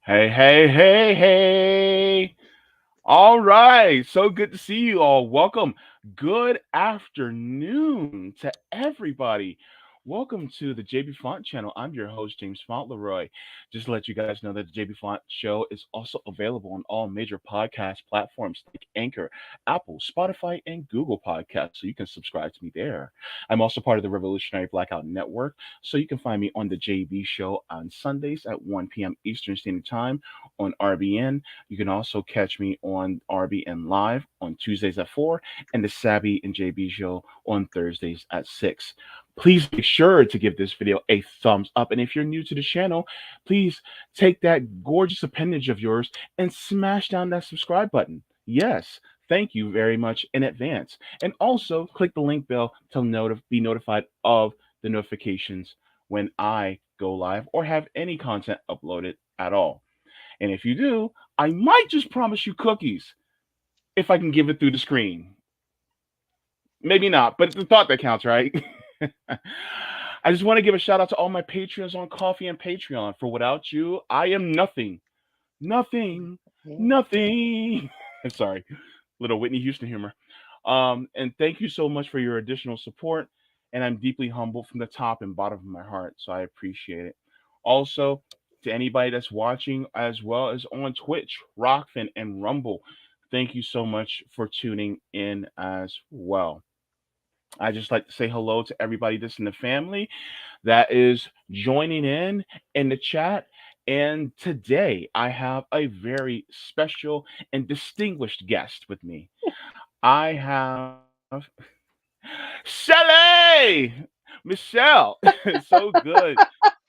Hey, hey, hey, hey. All right. So good to see you all. Welcome. Good afternoon to everybody. Welcome to the Jaybefaunt channel. I'm your host, James Fauntleroy. Just to let you guys know that the Jaybefaunt show is also available on all major podcast platforms like Anchor, Apple, Spotify, and Google Podcasts. So you can subscribe to me there. I'm also part of the Revolutionary Blackout Network. So you can find me on the JB show on Sundays at 1 p.m. Eastern Standard Time on RBN. You can also catch me on RBN Live on Tuesdays at 4 and the Sabby and JB show on Thursdays at 6. Please make sure to give this video a thumbs up. And if you're new to the channel, please take that gorgeous appendage of yours and smash down that subscribe button. Yes, thank you very much in advance. And also click the link bell to be notified of the notifications when I go live or have any content uploaded at all. And if you do, I might just promise you cookies if I can give it through the screen. Maybe not, but it's the thought that counts, right? I just want to give a shout out to all my Patreons on Coffee and Patreon. For without you, I am nothing. Nothing. Yeah. Nothing. Sorry. Little Whitney Houston humor. And thank you so much for your additional support. And I'm deeply humbled from the top and bottom of my heart. So I appreciate it. Also, to anybody that's watching as well as on Twitch, Rockfin, and Rumble, thank you so much for tuning in as well. I just like to say hello to everybody that's in the family that is joining in the chat. And today I have a very special and distinguished guest with me. I have Shelly, Michelle. It's so good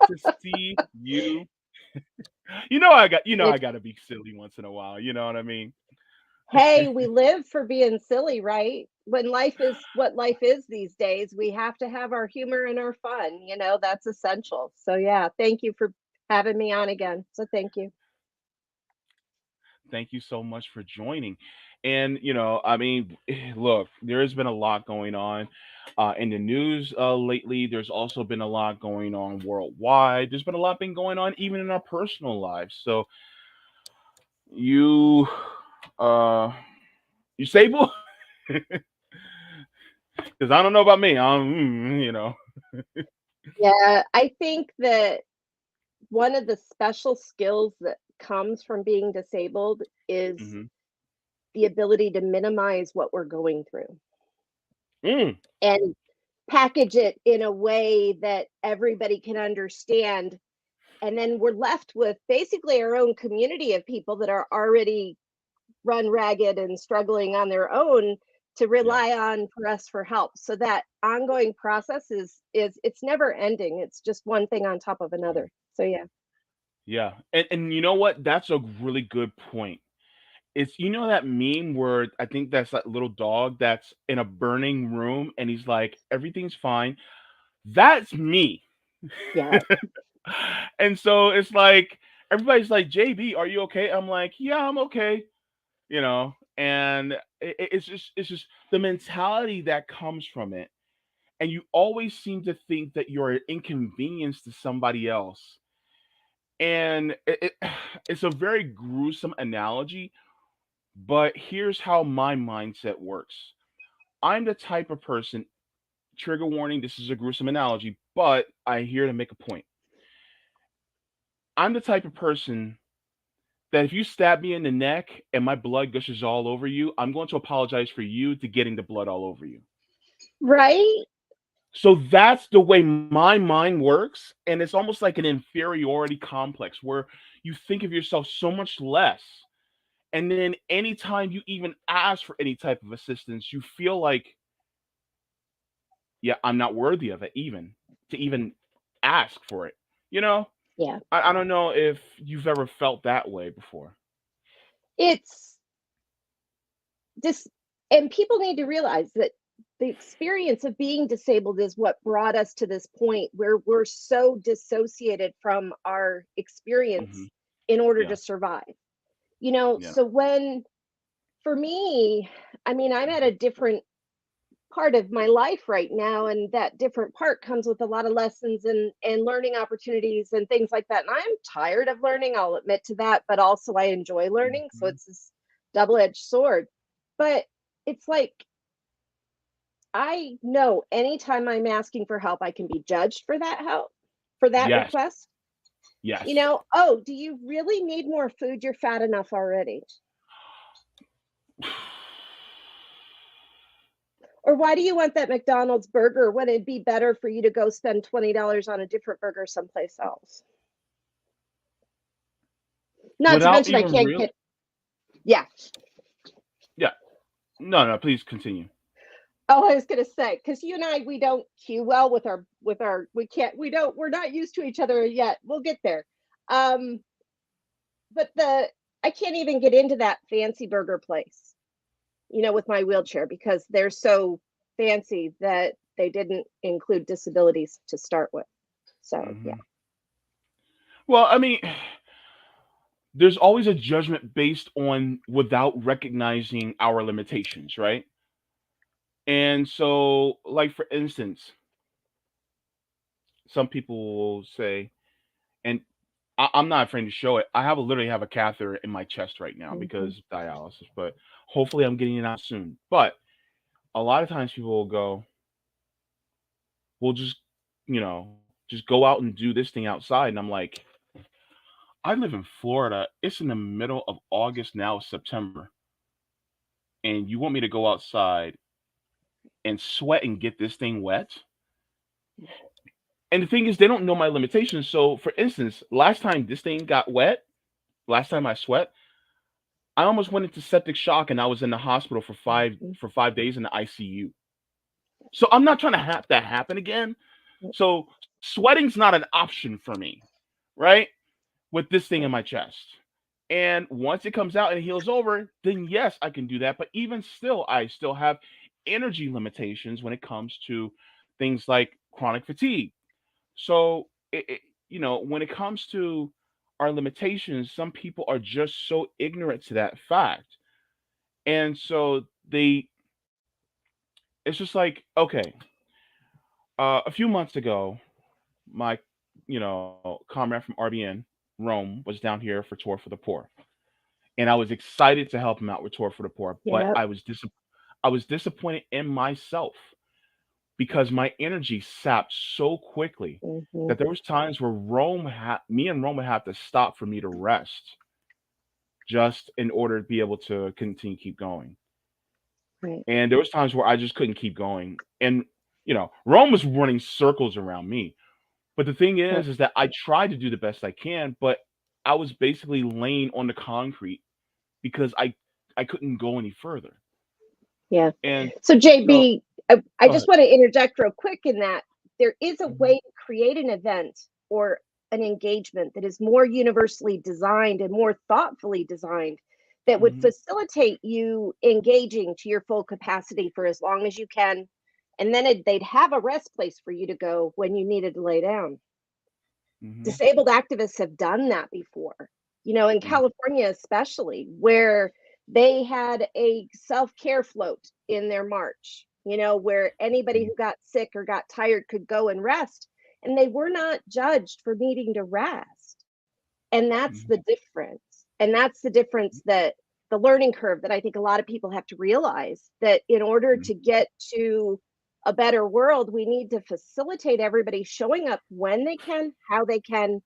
to see you. I It, gotta be silly once in a while. You know what I mean? hey, we live for being silly, right? When life is what life is these days, we have to have our humor and our fun. That's essential. So, yeah, thank you for having me on again. So, thank you. Thank you so much for joining. And I mean, look, there has been a lot going on in the news lately. There's also been a lot going on worldwide. There's been a lot been going on even in our personal lives. So you, uh, you stable? Because I don't know about me. Yeah, I think that one of the special skills that comes from being disabled is Hmm. the ability to minimize what we're going through Mm, and package it in a way that everybody can understand. And then we're left with basically our own community of people that are already run ragged and struggling on their own to yeah, rely on for us for help. So that ongoing process is it's never ending. It's just one thing on top of yeah, another. So yeah. yeah. And you know what? That's a really good point. It's that meme where I think that's that little dog that's in a burning room and he's like, everything's fine. That's me. Yeah. And so it's like everybody's like, JB, are you okay? I'm like, yeah, I'm okay. And it's just the mentality that comes from it. And you always seem to think that you're an inconvenience to somebody else. And it's a very gruesome analogy, but here's how my mindset works. I'm the type of person, trigger warning, this is a gruesome analogy, but I'm here to make a point. I'm the type of person that if you stab me in the neck and my blood gushes all over you, I'm going to apologize for you to getting the blood all over you. Right? So that's the way my mind works. And it's almost like an inferiority complex where you think of yourself so much less. And then anytime you even ask for any type of assistance, you feel like, yeah, I'm not worthy of it, even to even ask for it. You know, Yeah. I don't know if you've ever felt that way before. It's this, and people need to realize that the experience of being disabled is what brought us to this point where we're so dissociated from our Hmm. experience in order Yeah, to survive. yeah. So when, for me, I mean, I'm at a different part of my life right now, and that different part comes with a lot of lessons and learning opportunities and things like that. And I'm tired of learning, I'll admit to that, but also I enjoy learning, so Mhm. it's this double-edged sword. But it's like, I know anytime I'm asking for help, I can be judged for that help, for that Yes. request. Yes. Oh, do you really need more food? You're fat enough already. Or why do you want that McDonald's burger when it'd be better for you to go spend $20 on a different burger someplace else? Not to Without mention I even can't real. get, yeah. Yeah. No, no, please continue. Oh, I was gonna say, because you and I, we don't cue well with our we can't we don't we're not used to each other yet. We'll get there. Um, but I can't even get into that fancy burger place, with my wheelchair because they're so fancy that they didn't include disabilities to start with. So yeah. Hmm. Well, I mean, there's always a judgment based on without recognizing our limitations, right? And so, like for instance, some people will say, and I'm not afraid to show it. I literally have a catheter in my chest right now Mhm. because of dialysis, but hopefully I'm getting it out soon. But a lot of times people will go, we'll just go out and do this thing outside. And I'm like, I live in Florida. It's in the middle of August now, September. And you want me to go outside and sweat and get this thing wet? And the thing is, they don't know my limitations. So, for instance, last time this thing got wet, last time I sweat, I almost went into septic shock and I was in the hospital for Mhm. 5 days in the ICU. So I'm not trying to have that happen again. So sweating's not an option for me, right? With this thing in my chest. And once it comes out and heals over, then yes, I can do that. But even still, I still have energy limitations when it comes to things like chronic fatigue. So, when it comes to our limitations, some people are just so ignorant to that fact. And so it's just like, okay, a few months ago, my, comrade from RBN, Rome, was down here for Tour for the Poor. And I was excited to help him out with Tour for the Poor, but Yep. I was disappointed in myself because my energy sapped so quickly Mhm. that there was times where me and Rome would have to stop for me to rest just in order to be able to continue keep going. Right. And there was times where I just couldn't keep going. And Rome was running circles around me. But the thing Yep. is that I tried to do the best I can, but I was basically laying on the concrete because I couldn't go any further. Yeah. And So so JB, I go just ahead. want to interject real quick in that there is a way Mhm, to create an event or an engagement that is more universally designed and more thoughtfully designed that would mhm, facilitate you engaging to your full capacity for as long as you can. And then they'd have a rest place for you to go when you needed to lay down. mhm, Disabled activists have done that before, in mhm, California, especially, where they had a self care float in their march, where anybody mhm, who got sick or got tired could go and rest. And they were not judged for needing to rest. And that's mhm, the difference. And that's the difference, that the learning curve that I think a lot of people have to realize, that in order mhm, to get to a better world, we need to facilitate everybody showing up when they can, how they can,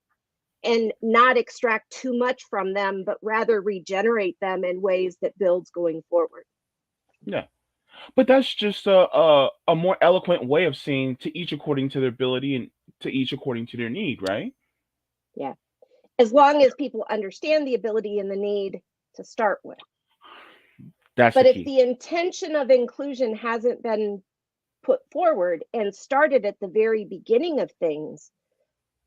and not extract too much from them, but rather regenerate them in ways that builds going forward. yeah. But that's just a more eloquent way of saying to each according to their ability and to each according to their need, right? Yeah. As long as people understand the ability and the need to start with. That's the But if key. the intention of inclusion hasn't been put forward and started at the very beginning of things,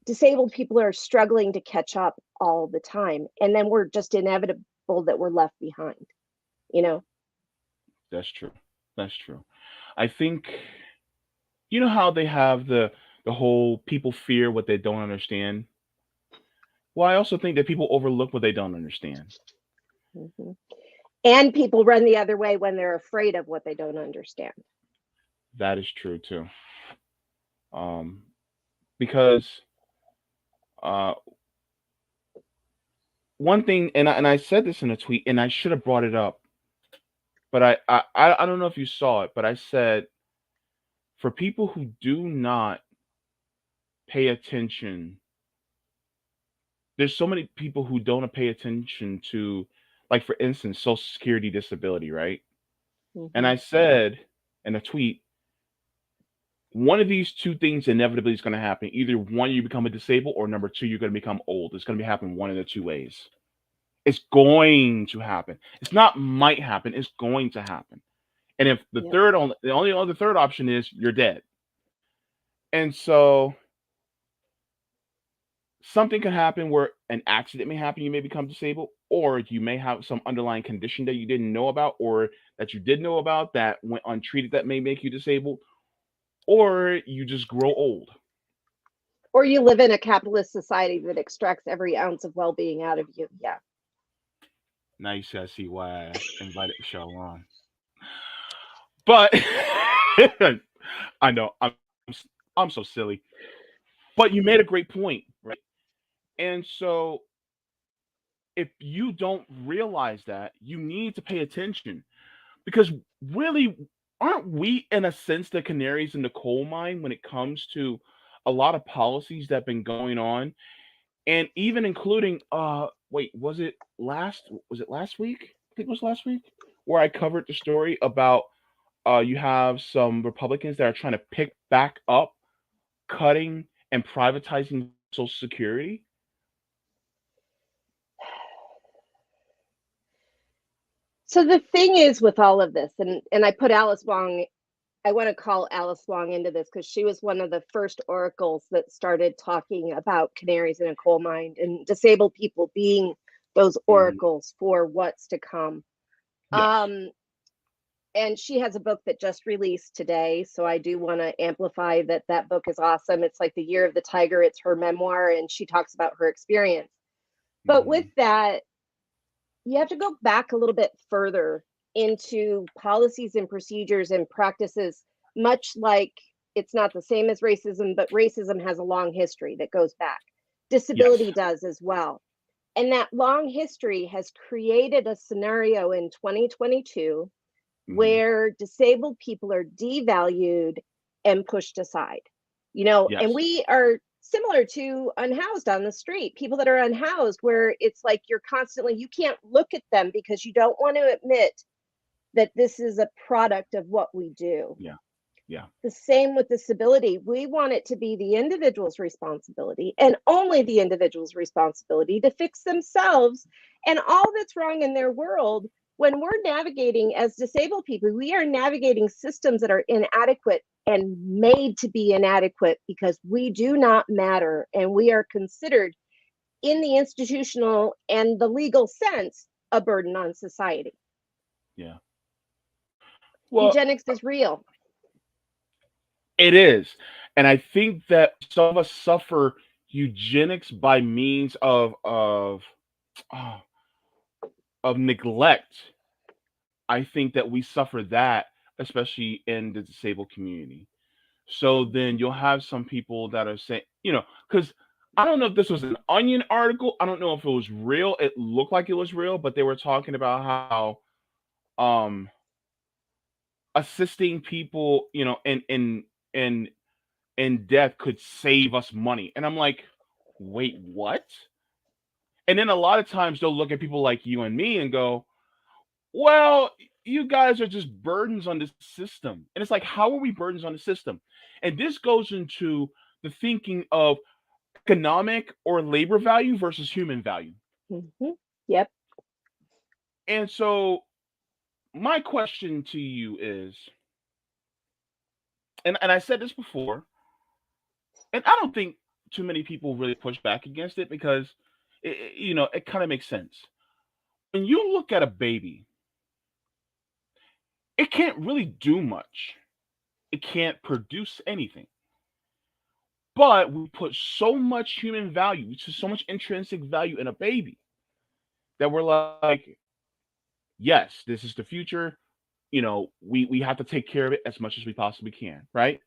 disabled people are struggling to catch up all the time. And then we're just inevitable that we're left behind, you know? That's true. That's true. I think you know how they have the whole people fear what they don't understand. Well, I also think that people overlook what they don't understand. Mhm. And people run the other way when they're afraid of what they don't understand. That is true too. Um, because uh, one thing, and I said this in a tweet, and I should have brought it up, but I don't know if you saw it, but I said for people who do not pay attention, there's so many people who don't pay attention to, like for instance, Social Security disability, right? And Hmm. I said in a tweet, one of these two things inevitably is going to happen. Either one, you become a disabled, or number two, you're going to become old. It's going to be happen one of the two ways. It's going to happen. It's not might happen. It's going to happen. And if Yep. the only other third option is you're dead. And so something can happen where an accident may happen, you may become disabled, or you may have some underlying condition that you didn't know about, or that you did know about that went untreated that may make you disabled, or you just grow old. Or you live in a capitalist society that extracts every ounce of well-being out of you. Yeah. Now you see, I see why I invited Michelle on. But I know I'm so silly. But you made a great point, right? And so if you don't realize that, you need to pay attention because really, aren't we in a sense the canaries in the coal mine when it comes to a lot of policies that have been going on, and even including wait, was it last week? I think it was last week where I covered the story about you have some Republicans that are trying to pick back up cutting and privatizing Social Security. So the thing is with all of this, and I put Alice Wong, I want to call Alice Wong into this because she was one of the first oracles that started talking about canaries in a coal mine and disabled people being those Mhm. oracles for what's to come. Yes. Um, and she has a book that just released today, so I do want to amplify that that book is awesome. It's like The Year of the Tiger. It's her memoir, and she talks about her experience. But with Hmm. that, you have to go back a little bit further into policies and procedures and practices, much like it's not the same as racism, but racism has a long history that goes back. Yes. Disability does as well. And that long history has created a scenario in 2022 Hmm. where disabled people are devalued and pushed aside. And Yes. we are similar to unhoused on the street, people that are unhoused, where it's like you're constantly, you can't look at them because you don't want to admit that this is a product of what we do. Yeah. Yeah. The same with disability. We want it to be the individual's responsibility and only the individual's responsibility to fix themselves and all that's wrong in their world. When we're navigating as disabled people, we are navigating systems that are inadequate and made to be inadequate because we do not matter and we are considered in the institutional and the legal sense a burden on society. Yeah. Well, Eugenics is real. it is. And I think that some of us suffer eugenics by means uh, of neglect. I think that we suffer that, especially in the disabled community. So then you'll have some people that are saying, because I don't know if this was an Onion article. I don't know if it was real. It looked like it was real, but they were talking about how um assisting people, in death could save us money. And I'm like, wait, what? And then a lot of times they'll look at people like you and me and go, well, you guys are just burdens on the system. And it's like, how are we burdens on the system? And this goes into the thinking of economic or labor value versus human value. Mm-hmm. Yep. And so my question to you is, and I said this before, and I don't think too many people really push back against it because it kind of makes sense. When you look at a baby, it can't really do much. It can't produce anything. But we put so much human value, so much intrinsic value in a baby that we're like, yes, this is the future. we have to take care of it as much as we possibly can, right?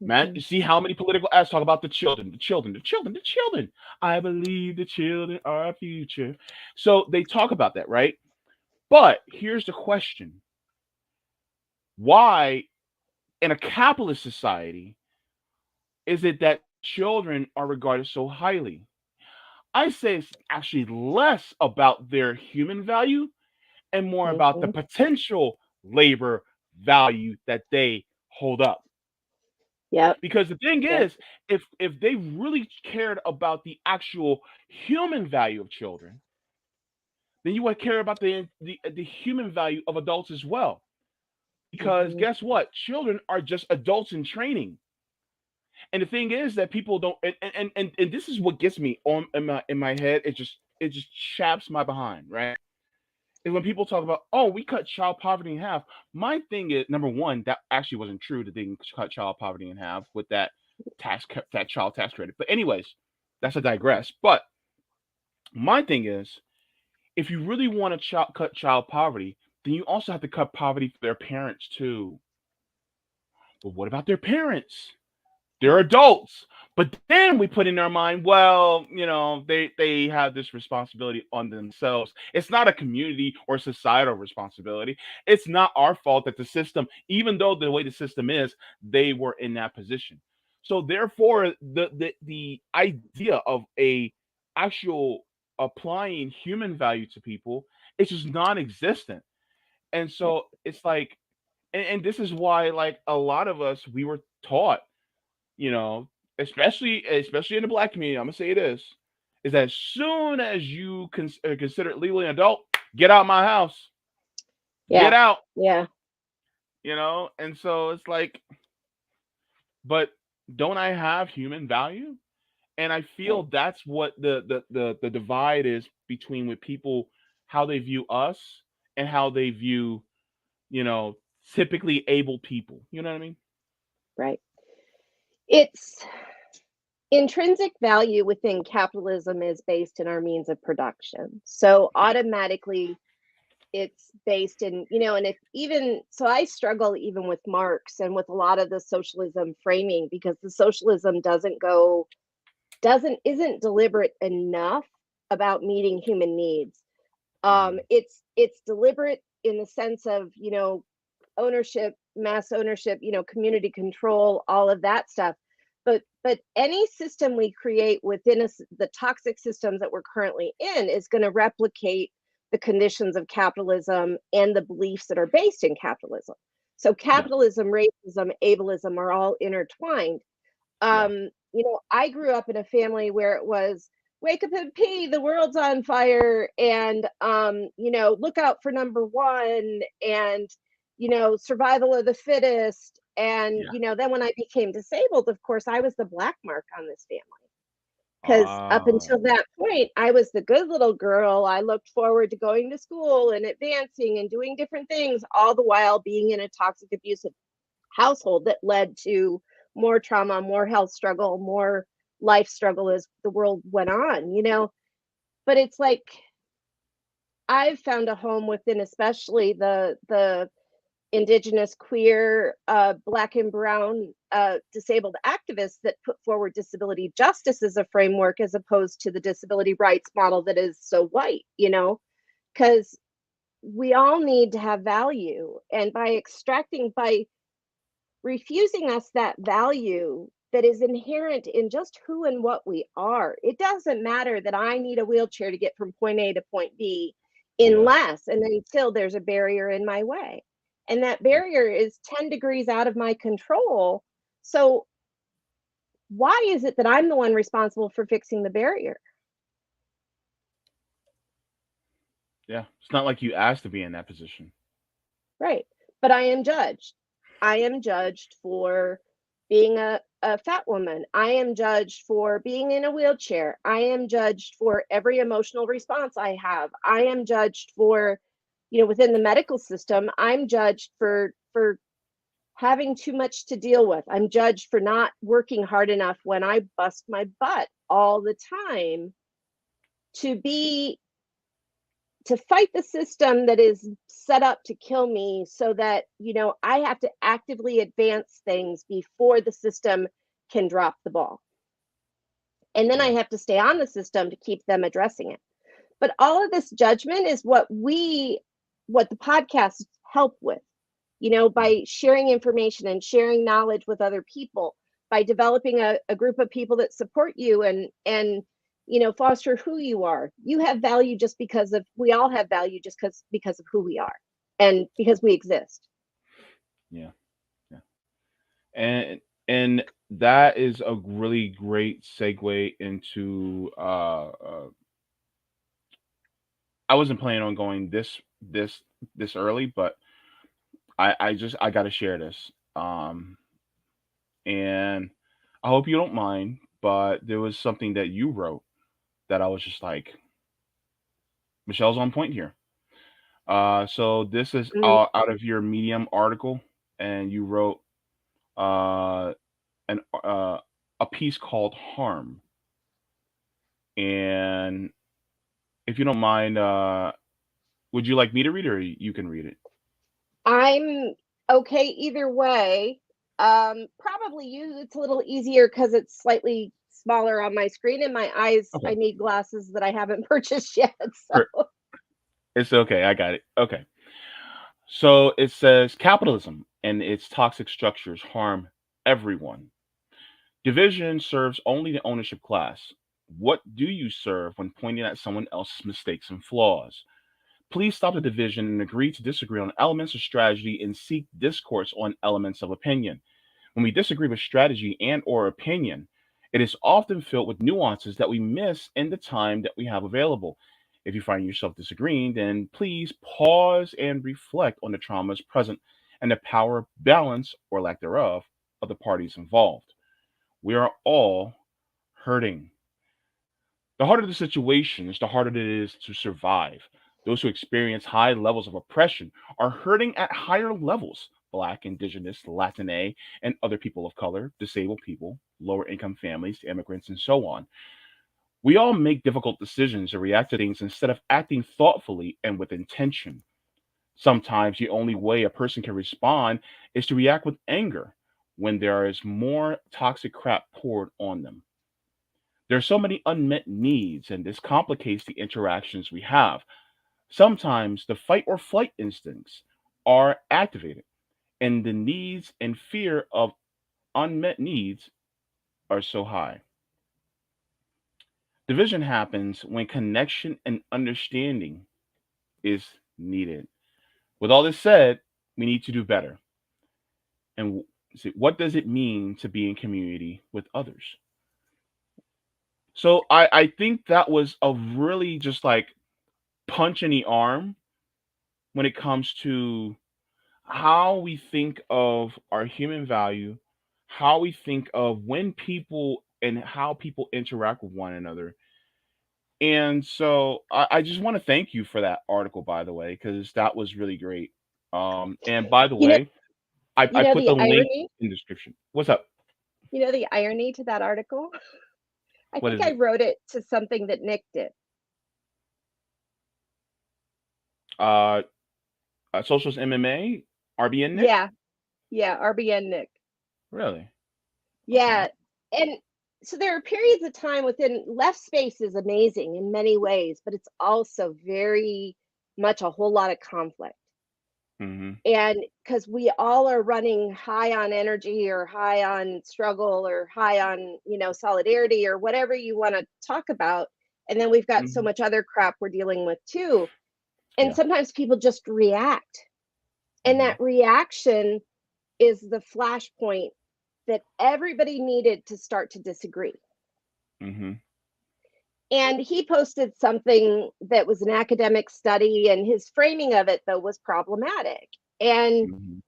Man, Mhm. you see how many political ads talk about the children, the children, the children, the children. I believe the children are our future. So they talk about that, right? But here's the question: why, in a capitalist society, is it that children are regarded so highly? I say it's actually less about their human value and more about the Mhm. potential labor value that they hold up. Yep. Because the thing Yep. is, if they really cared about the actual human value of children, then you would care about the human value of adults as well. Because Mhm. guess what? Children are just adults in training. And the thing is that people don't, and this is what gets me on in my head. It just chaps my behind, right? Is when people talk about, oh, we cut child poverty in half. My thing is, number one, that actually wasn't true. That they didn't cut child poverty in half with that child tax credit. But anyways, that's a digress. But my thing is, if you really want to cut child poverty, then you also have to cut poverty for their parents too. But what about their parents? They're adults. But then we put in our mind, well, they have this responsibility on themselves. It's not a community or societal responsibility. It's not our fault that the system, even though the way the system is, they were in that position. So therefore, the idea of a actual applying human value to people is just non-existent. And Right. so it's like, and this is why, like, a lot of us, we were taught, you know, especially in the black community. I'm gonna say this: is that as soon as you consider it legally an adult, get out my house, get Yeah. out, Yeah. And so it's like, but don't I have human value? And I feel Right. that's what the divide is between with people, how they view us and how they view, you know, typically able people. You know what I mean? Right. It's intrinsic value within capitalism is based in our means of production. So automatically it's based in, and if even so, I struggle even with Marx and with a lot of the socialism framing because the socialism isn't deliberate enough about meeting human needs. Hmm. It's deliberate in the sense of, ownership, mass ownership, community control, all of that stuff. But any system we create within the toxic systems that we're currently in is going to replicate the conditions of capitalism and the beliefs that are based in capitalism. So Yeah, capitalism, racism, ableism are all intertwined. yeah, I grew up in a family where it was wake up and pee, the world's on fire, and look out for number one, and survival of the fittest. And yeah. then when I became disabled, of course, I was the black mark on this family. Because up Ah, until that point, I was the good little girl. I looked forward to going to school and advancing and doing different things, all the while being in a toxic, abusive household that led to more trauma, more health struggle, more life struggle as the world went on. But it's like I've found a home within, especially the indigenous, queer, black and brown, disabled activists that put forward disability justice as a framework as opposed to the disability rights model that is so white. Because we all need to have value, and by refusing us that value that is inherent in just who and what we are. It doesn't matter that I need a wheelchair to get from point A to point B yeah. unless and until there's a barrier in my way. And that barrier is 10 degrees out of my control. So why is it that I'm the one responsible for fixing the barrier? Yeah, it's not like you asked to be in that position. Right. But I am judged. I am judged for being a fat woman. I am judged for being in a wheelchair. I am judged for every emotional response I have. I am judged for, within the medical system, I'm judged for having too much to deal with. I'm judged for not working hard enough when I bust my butt all the time to be to fight the system that is set up to kill me, so that, I have to actively advance things before the system can drop the ball. And then I Yeah. have to stay on the system to keep them addressing it. But all of this judgment is what the podcasts help with, by sharing information and sharing knowledge with other people, by developing a group of people that support you and foster who you are. You have value just because of, we all have value just because of who we are and because we exist. Yeah. Yeah. And that is a really great segue into I wasn't planning on going this early, but I got to share this. And I hope you don't mind, but there was something that you wrote that I was just like, Michelle's on point here. So this is Mm. out of your Medium article, and you wrote uh, an a piece called "Harm." And if you don't mind, would you like me to read it, or you can read it? I'm okay either way. Probably you. It's a little easier because it's slightly smaller on my screen, and my eyes. Okay. I need glasses that I haven't purchased yet. So, Per- It's okay. I got it. Okay. So it says capitalism and its toxic structures harm everyone. Division serves only the ownership class. What do you serve when pointing at someone else's mistakes and flaws? Please stop the division and agree to disagree on elements of strategy and seek discourse on elements of opinion. When we disagree with strategy and or opinion, it is often filled with nuances that we miss in the time that we have available. If you find yourself disagreeing, then please pause and reflect on the traumas present and the power balance or lack thereof of the parties involved. We are all hurting. The harder the situations, the harder it is to survive. Those who experience high levels of oppression are hurting at higher levels. Black, Indigenous, Latina, and other people of color, disabled people, lower income families, immigrants, and so on. We all make difficult decisions and react to things instead of acting thoughtfully and with intention. Sometimes the only way a person can respond is to react with anger when there is more toxic crap poured on them. There are so many unmet needs, and this complicates the interactions we have. Sometimes the fight or flight instincts are activated, and the needs and fear of unmet needs are so high. Division happens when connection and understanding is needed. With all this said, we need to do better. And see, what does it mean to be in community with others? So I think that was a really just like punch in the arm when it comes to how we think of our human value, how we think of when people and how people interact with one another. And so I just want to thank you for that article, by the way, because that was really great. And by the you know, way, I put the the link irony. in the description. What's up? The irony to that article. I What think is I it? wrote it to something that Nick did. Uh, Socials MMA, RBN Nick? Yeah, yeah, RBN Nick. Really? Okay. Yeah, and so there are periods of time within left space is amazing in many ways, but it's also very much a whole lot of conflict. Mm-hmm. And because we all are running high on energy or high on struggle or high on, solidarity or whatever you want to talk about. And then we've got so Mm-hmm. much other crap we're dealing with too. And Yeah. sometimes people just react. And Mm-hmm. that reaction is the flashpoint that everybody needed to start to disagree. Mm-hmm. And he posted something that was an academic study, and his framing of it, though, was problematic. And, Mm-hmm.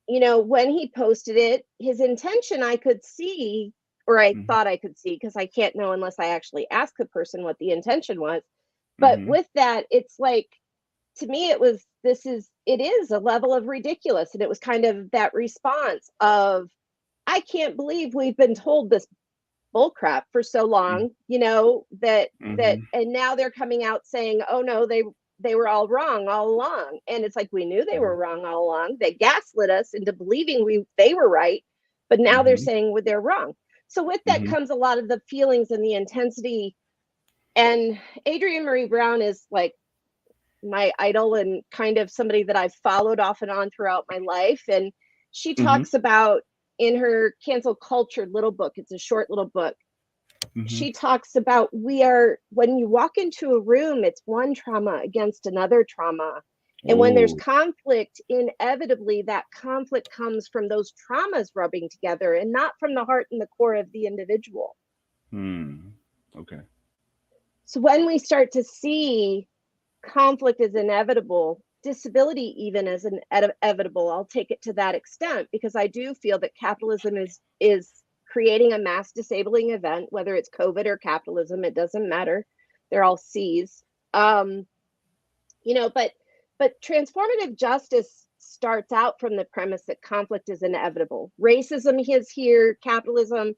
when he posted it, his intention I could see, or I Mm-hmm. thought I could see, because I can't know unless I actually ask the person what the intention was. But Mm-hmm. with that, it's like, to me, it is a level of ridiculous. And it was kind of that response of, I can't believe we've been told this bullcrap for so long, that Mm-hmm. and now they're coming out saying, oh no, they were all wrong all along. And it's like, we knew they were wrong all along. They gaslit us into believing they were right, but now they're Mm-hmm. saying they're wrong. So with that Mm-hmm. comes a lot of the feelings and the intensity. And Adrienne Marie Brown is like my idol and kind of somebody that I've followed off and on throughout my life. And she Mm-hmm. talks about in her Cancel Culture little book, it's a short little book, Mm-hmm. she talks about when you walk into a room, it's one trauma against another trauma. And when there's Oh. conflict, inevitably that conflict comes from those traumas rubbing together and not from the heart and the core of the individual. Hmm. Okay. So when we start to see conflict is inevitable, disability even is inevitable, I'll take it to that extent, because I do feel that capitalism is creating a mass disabling event, whether it's COVID or capitalism, it doesn't matter. They're all C's. You know, but transformative justice starts out from the premise that conflict is inevitable. Racism is here, capitalism,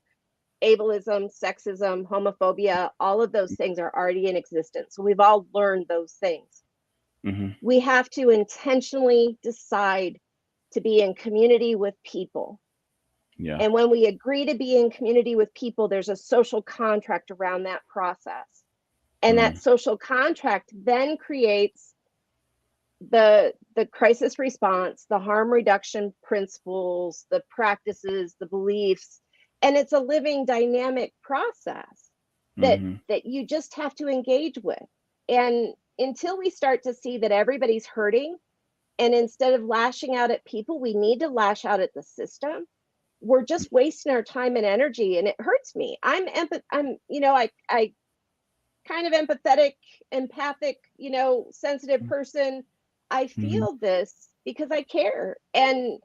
ableism, sexism, homophobia, all of those things are already in existence. So we've all learned those things. Mm-hmm. We have to intentionally decide to be in community with people. Yeah. And when we agree to be in community with people, there's a social contract around that process. And that Mm. social contract then creates the crisis response, the harm reduction principles, the practices, the beliefs, and it's a living dynamic process that Mm-hmm. that you just have to engage with. And until we start to see that everybody's hurting, and instead of lashing out at people, we need to lash out at the system, we're just wasting our time and energy, and it hurts me. I'm I kind of empathetic, empathic, sensitive person. I Mm-hmm. feel this because I care. And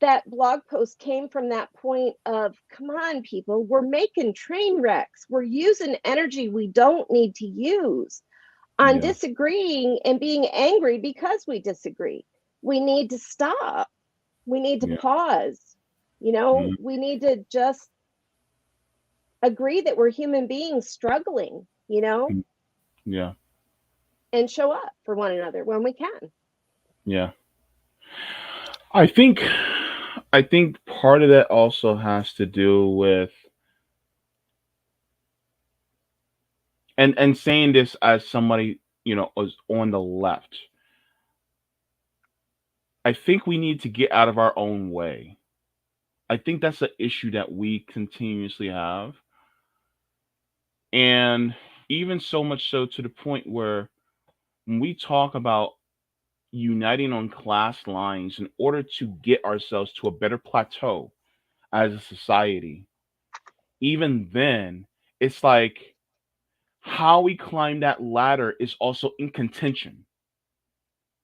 that blog post came from that point of, come on, people, we're making train wrecks. We're using energy we don't need to use on Yeah. disagreeing and being angry because we disagree. We need to stop. We need to Yeah. pause. Mm-hmm. We need to just agree that we're human beings struggling, Yeah. and show up for one another when we can. Yeah. I think I think part of that also has to do with, and saying this as somebody, is on the left. I think we need to get out of our own way. I think that's an issue that we continuously have. And even so much so to the point where when we talk about uniting on class lines in order to get ourselves to a better plateau as a society, even then, it's like how we climb that ladder is also in contention.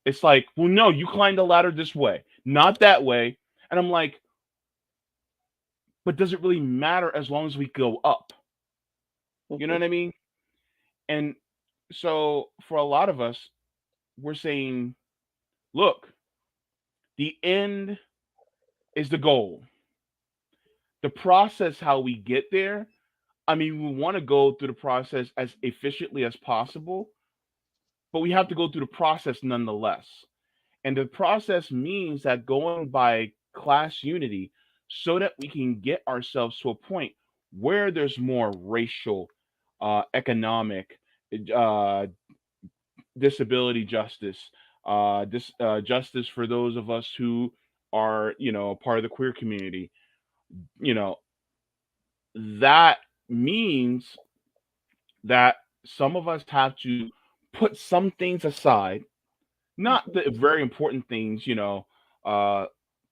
It's like, well, no, you climb the ladder this way, not that way. And I'm like, but does it really matter as long as we go up? You know Mhm. what I mean? And so for a lot of us, we're saying, look, the end is the goal. The process, how we get there, I mean, we want to go through the process as efficiently as possible, but we have to go through the process nonetheless. And the process means that going by class unity so that we can get ourselves to a point where there's more racial, economic, uh, disability justice, justice for those of us who are, part of the queer community. You know, that means that some of us have to put some things aside, not Mhm. the very important things, uh,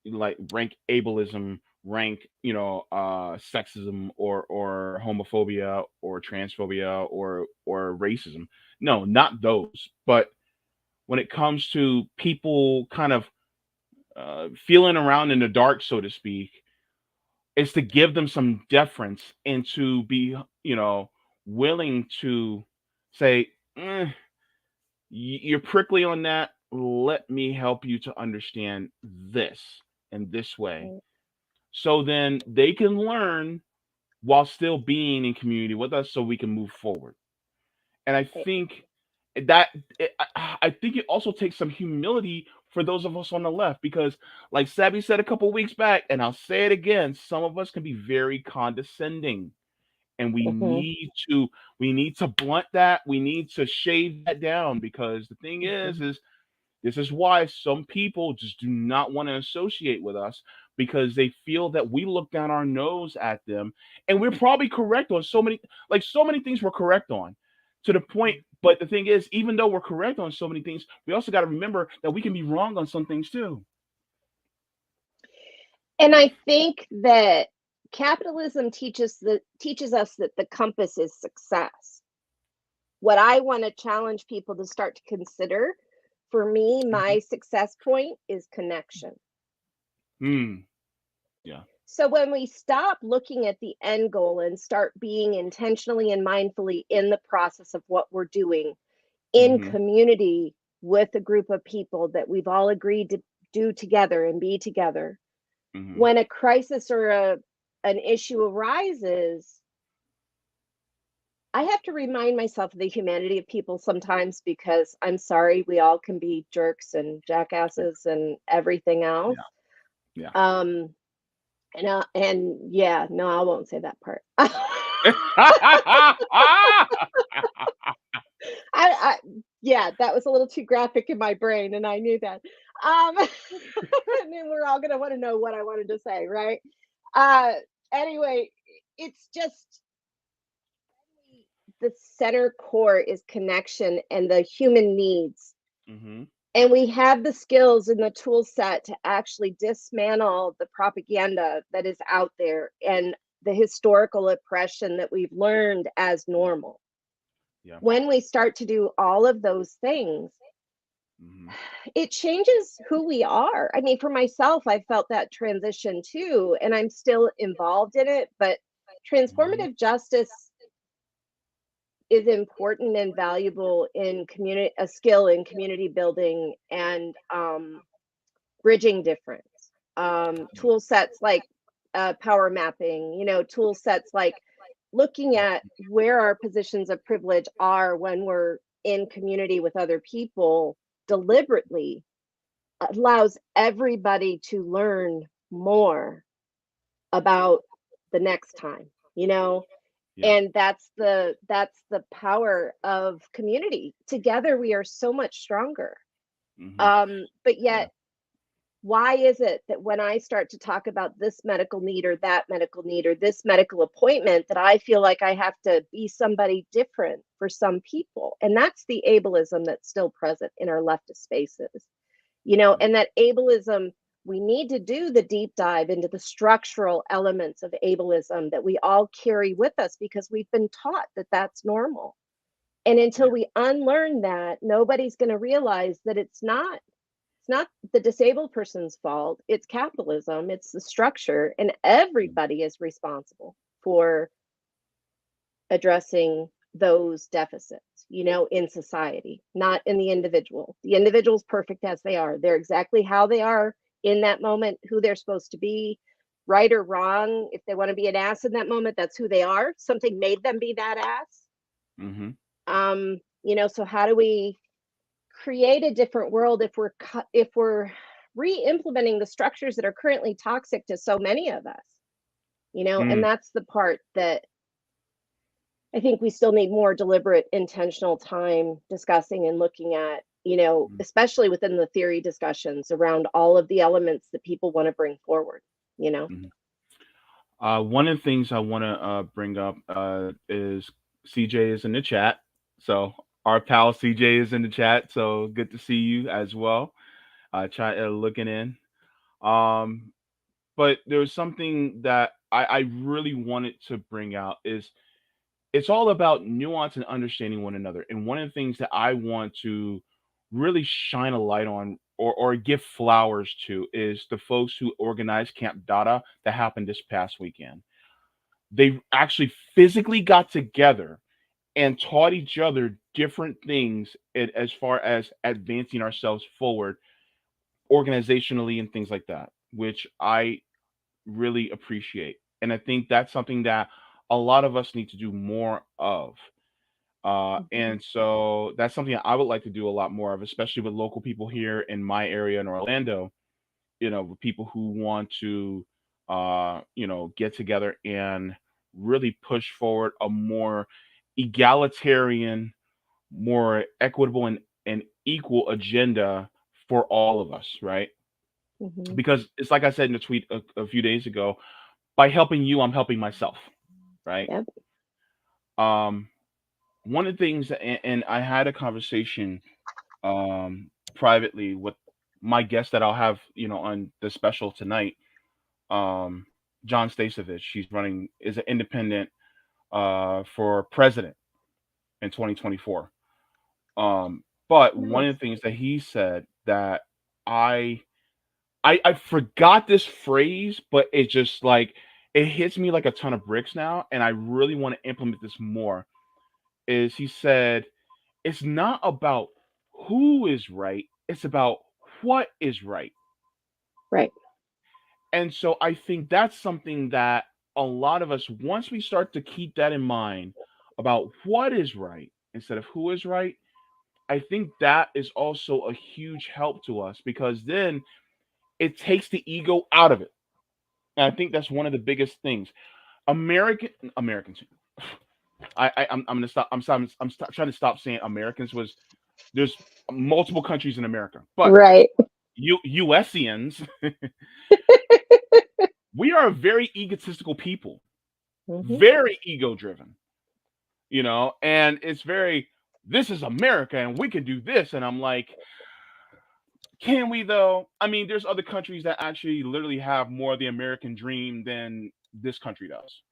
like rank ableism, rank, sexism or homophobia or transphobia or racism. No, not those. But when it comes to people kind of feeling around in the dark, so to speak, is to give them some deference and to be, willing to say, "Eh, you're prickly on that. Let me help you to understand this in this way." Right. So then they can learn while still being in community with us so we can move forward. And I Right. think that I think it also takes some humility for those of us on the left, because like Sabby said a couple weeks back, and I'll say it again, some of us can be very condescending, and Hmm. we need to blunt that, we need to shave that down, because the thing Hmm. is this is why some people just do not want to associate with us, because they feel that we look down our nose at them, and we're probably correct on so many things we're correct on, to the point. But the thing is, even though we're correct on so many things, we also got to remember that we can be wrong on some things too. And I think that capitalism teaches us that the compass is success. What I want to challenge people to start to consider, for me, Mhm. my success point is connection. Hmm. Yeah. So when we stop looking at the end goal and start being intentionally and mindfully in the process of what we're doing in Hmm. community with a group of people that we've all agreed to do together and be together, Hmm. when a crisis or an issue arises, I have to remind myself of the humanity of people sometimes, because I'm sorry, we all can be jerks and jackasses and everything else. Yeah. Yeah. Um, and yeah, no, I won't say that part. I yeah, that was a little too graphic in my brain, and I knew that. And then we're all gonna want to know what I wanted to say, right? Uh, anyway, it's just the center core is connection and the human needs. Hmm. And we have the skills and the tool set to actually dismantle the propaganda that is out there and the historical oppression that we've learned as Yeah. normal. Yeah. When we start to do all of those things, Hmm. it changes who we are. I mean, for myself, I felt that transition too, and I'm still involved in it, but Hmm. transformative justice is important and valuable in community, a skill in community building and bridging difference. Tool sets like power mapping, tool sets like looking at where our positions of privilege are when we're in community with other people deliberately allows everybody to learn more about the next time, Yeah. and that's the power of community. Together we are so much stronger. Hmm. But Yeah. yet, why is it that when I start to talk about this medical need or that medical need or this medical appointment, that I feel like I have to be somebody different for some people? And that's the ableism that's still present in our leftist spaces, and that ableism, we need to do the deep dive into the structural elements of ableism that we all carry with us because we've been taught that that's normal. And until Yeah. we unlearn that, nobody's going to realize that it's not the disabled person's fault. It's capitalism, it's the structure, and everybody is responsible for addressing those deficits, in society, not in the individual. The individual's perfect as they are. They're exactly how they are in that moment, who they're supposed to be, right or wrong. If they want to be an ass in that moment, that's who they are. Something made them be that ass. Hmm. So how do we create a different world if we're re-implementing the structures that are currently toxic to so many of us? And Mm. that's the part that I think we still need more deliberate, intentional time discussing and looking at, especially within the theory discussions around all of the elements that people want to bring forward, you know? Mhm. One of the things I want to bring up is CJ is in the chat. So our pal CJ is in the chat. So good to see you as well. Try looking in. Um, but there was something that I really wanted to bring out is it's all about nuance and understanding one another. And one of the things that I want to really shine a light on, or give flowers to, is the folks who organized Camp Dada that happened this past weekend. They actually physically got together and taught each other different things as far as advancing ourselves forward organizationally and things like that, which I really appreciate. And I think that's something that a lot of us need to do more of. Mhm. And so that's something I would like to do a lot more of, especially with local people here in my area in Orlando. With people who want to, get together and really push forward a more egalitarian, more equitable and equal agenda for all of us, right? Mhm. Because it's like I said in a tweet a few days ago, by helping you, I'm helping myself, right? Yep. Um, One of the things, and I had a conversation privately with my guest that I'll have, on the special tonight, um, John Stasevich. She's running is an independent for president in 2024. But one of Nice. the things that he said that I I forgot this phrase, but it just like it hits me like a ton of bricks now, and I really want to implement this more. Is he said it's not about who is right, it's about what is right. Right. And so I think that's something that a lot of us, once we start to keep that in mind about what is right instead of who is right, I think that is also a huge help to us because then it takes the ego out of it. And I think that's one of the biggest things. Americans. I'm gonna stop. Trying to stop saying Americans was there's multiple countries in America, but Right. USians, we are a very egotistical people, Mhm. very ego driven, and it's very, this is America and we can do this. And I'm like, can we though? I mean, there's other countries that actually literally have more of the American dream than this country does.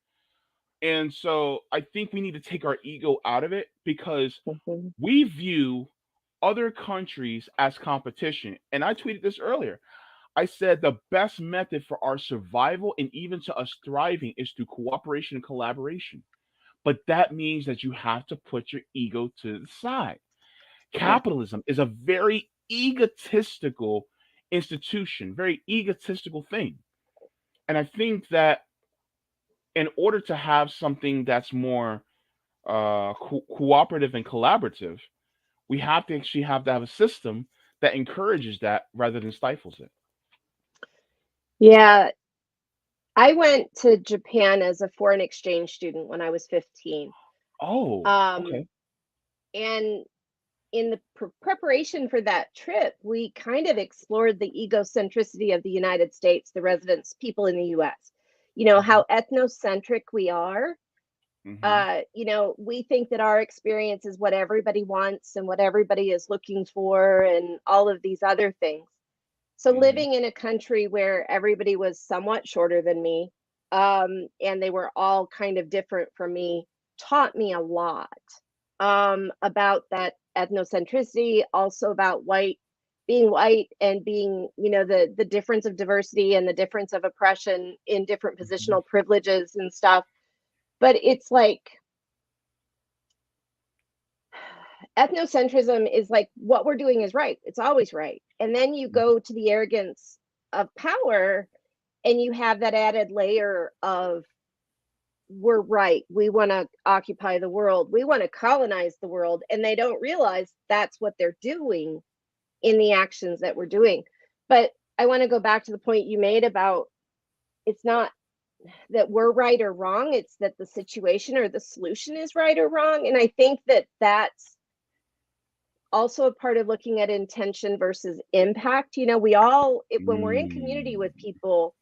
And so I think we need to take our ego out of it because Mhm. we view other countries as competition. And I tweeted this earlier. I said the best method for our survival and even to us thriving is through cooperation and collaboration. But that means that you have to put your ego to the side. Yep. Capitalism is a very egotistical institution, very egotistical thing. And I think that in order to have something that's more cooperative and collaborative, we have to actually have to have a system that encourages that rather than stifles it. Yeah. I went to Japan as a foreign exchange student when I was 15. Oh, Um, okay. and in the preparation for that trip, we kind of explored the egocentricity of the United States, the residents, people in the US. You know, Hmm. how ethnocentric we are. Hmm. We think that our experience is what everybody wants and what everybody is looking for, and all of these other things. So, Hmm. living in a country where everybody was somewhat shorter than me, and they were all kind of different from me, taught me a lot about that ethnocentricity, also about being white and being, the difference of diversity and the difference of oppression in different Hmm. positional privileges and stuff. But it's like ethnocentrism is like what we're doing is right. It's always right. And then you go to the arrogance of power and you have that added layer of we're right. We want to occupy the world. We want to colonize the world. And they don't realize that's what they're doing in the actions that we're doing. But I want to go back to the point you made about it's not that we're right or wrong, it's that the situation or the solution is right or wrong. And I think that that's also a part of looking at intention versus impact. When we're in community with Mm. people,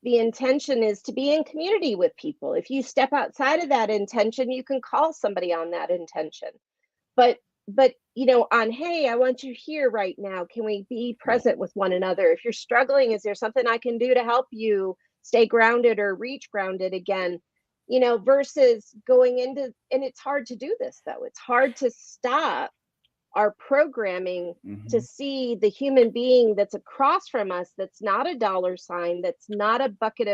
the intention is to be in community with people. If you step outside of that intention, you can call somebody on that intention. But on, hey, I want you here right now. Can we be Yeah. present with one another? If you're struggling, is there something I can do to help you stay grounded or reach grounded again? Versus going into, and it's hard to do this though. It's hard to stop our programming to Hmm. see the human being that's across from us, that's not a dollar sign, that's not a bucket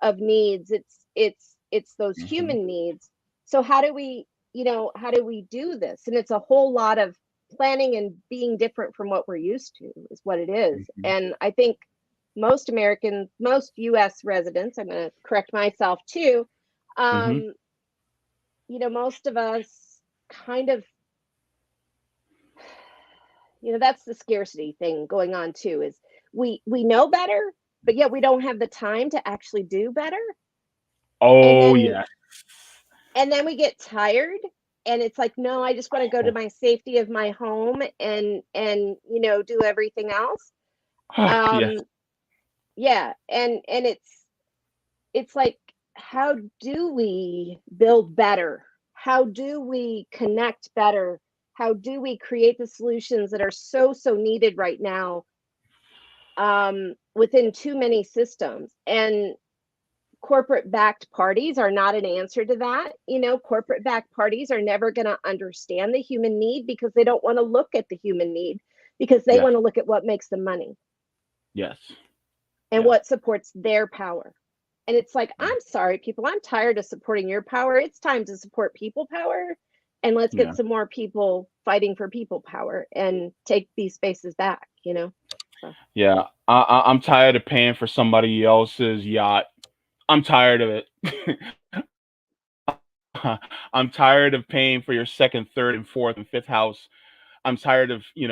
of needs. It's those Hmm. human needs. So how do we do this? And it's a whole lot of planning and being different from what we're used to is what it is. Hmm. And I think most US residents, I'm going to correct myself too, Hmm. um, most of us kind of, that's the scarcity thing going on too, is we know better, but yet we don't have the time to actually do better. And Oh then yeah. we get tired, and it's like, no, I just want to go to my safety of my home and do everything else. Yes. Yeah, and it's like, how do we build better? How do we connect better? How do we create the solutions that are so needed right now, within too many systems? And corporate backed parties are not an answer to that. Corporate backed parties are never going to understand the human need, because they don't want to look at the human need, because they Yes. want to look at what makes them money Yes. and Yeah. what supports their power. And it's like, I'm sorry, people, I'm tired of supporting your power. It's time to support people power. And let's Yeah. get some more people fighting for people power and take these spaces back, So. Yeah. I'm tired of paying for somebody else's yacht. I'm tired of it. I'm tired of paying for your second, third, and fourth and fifth house. I'm tired of you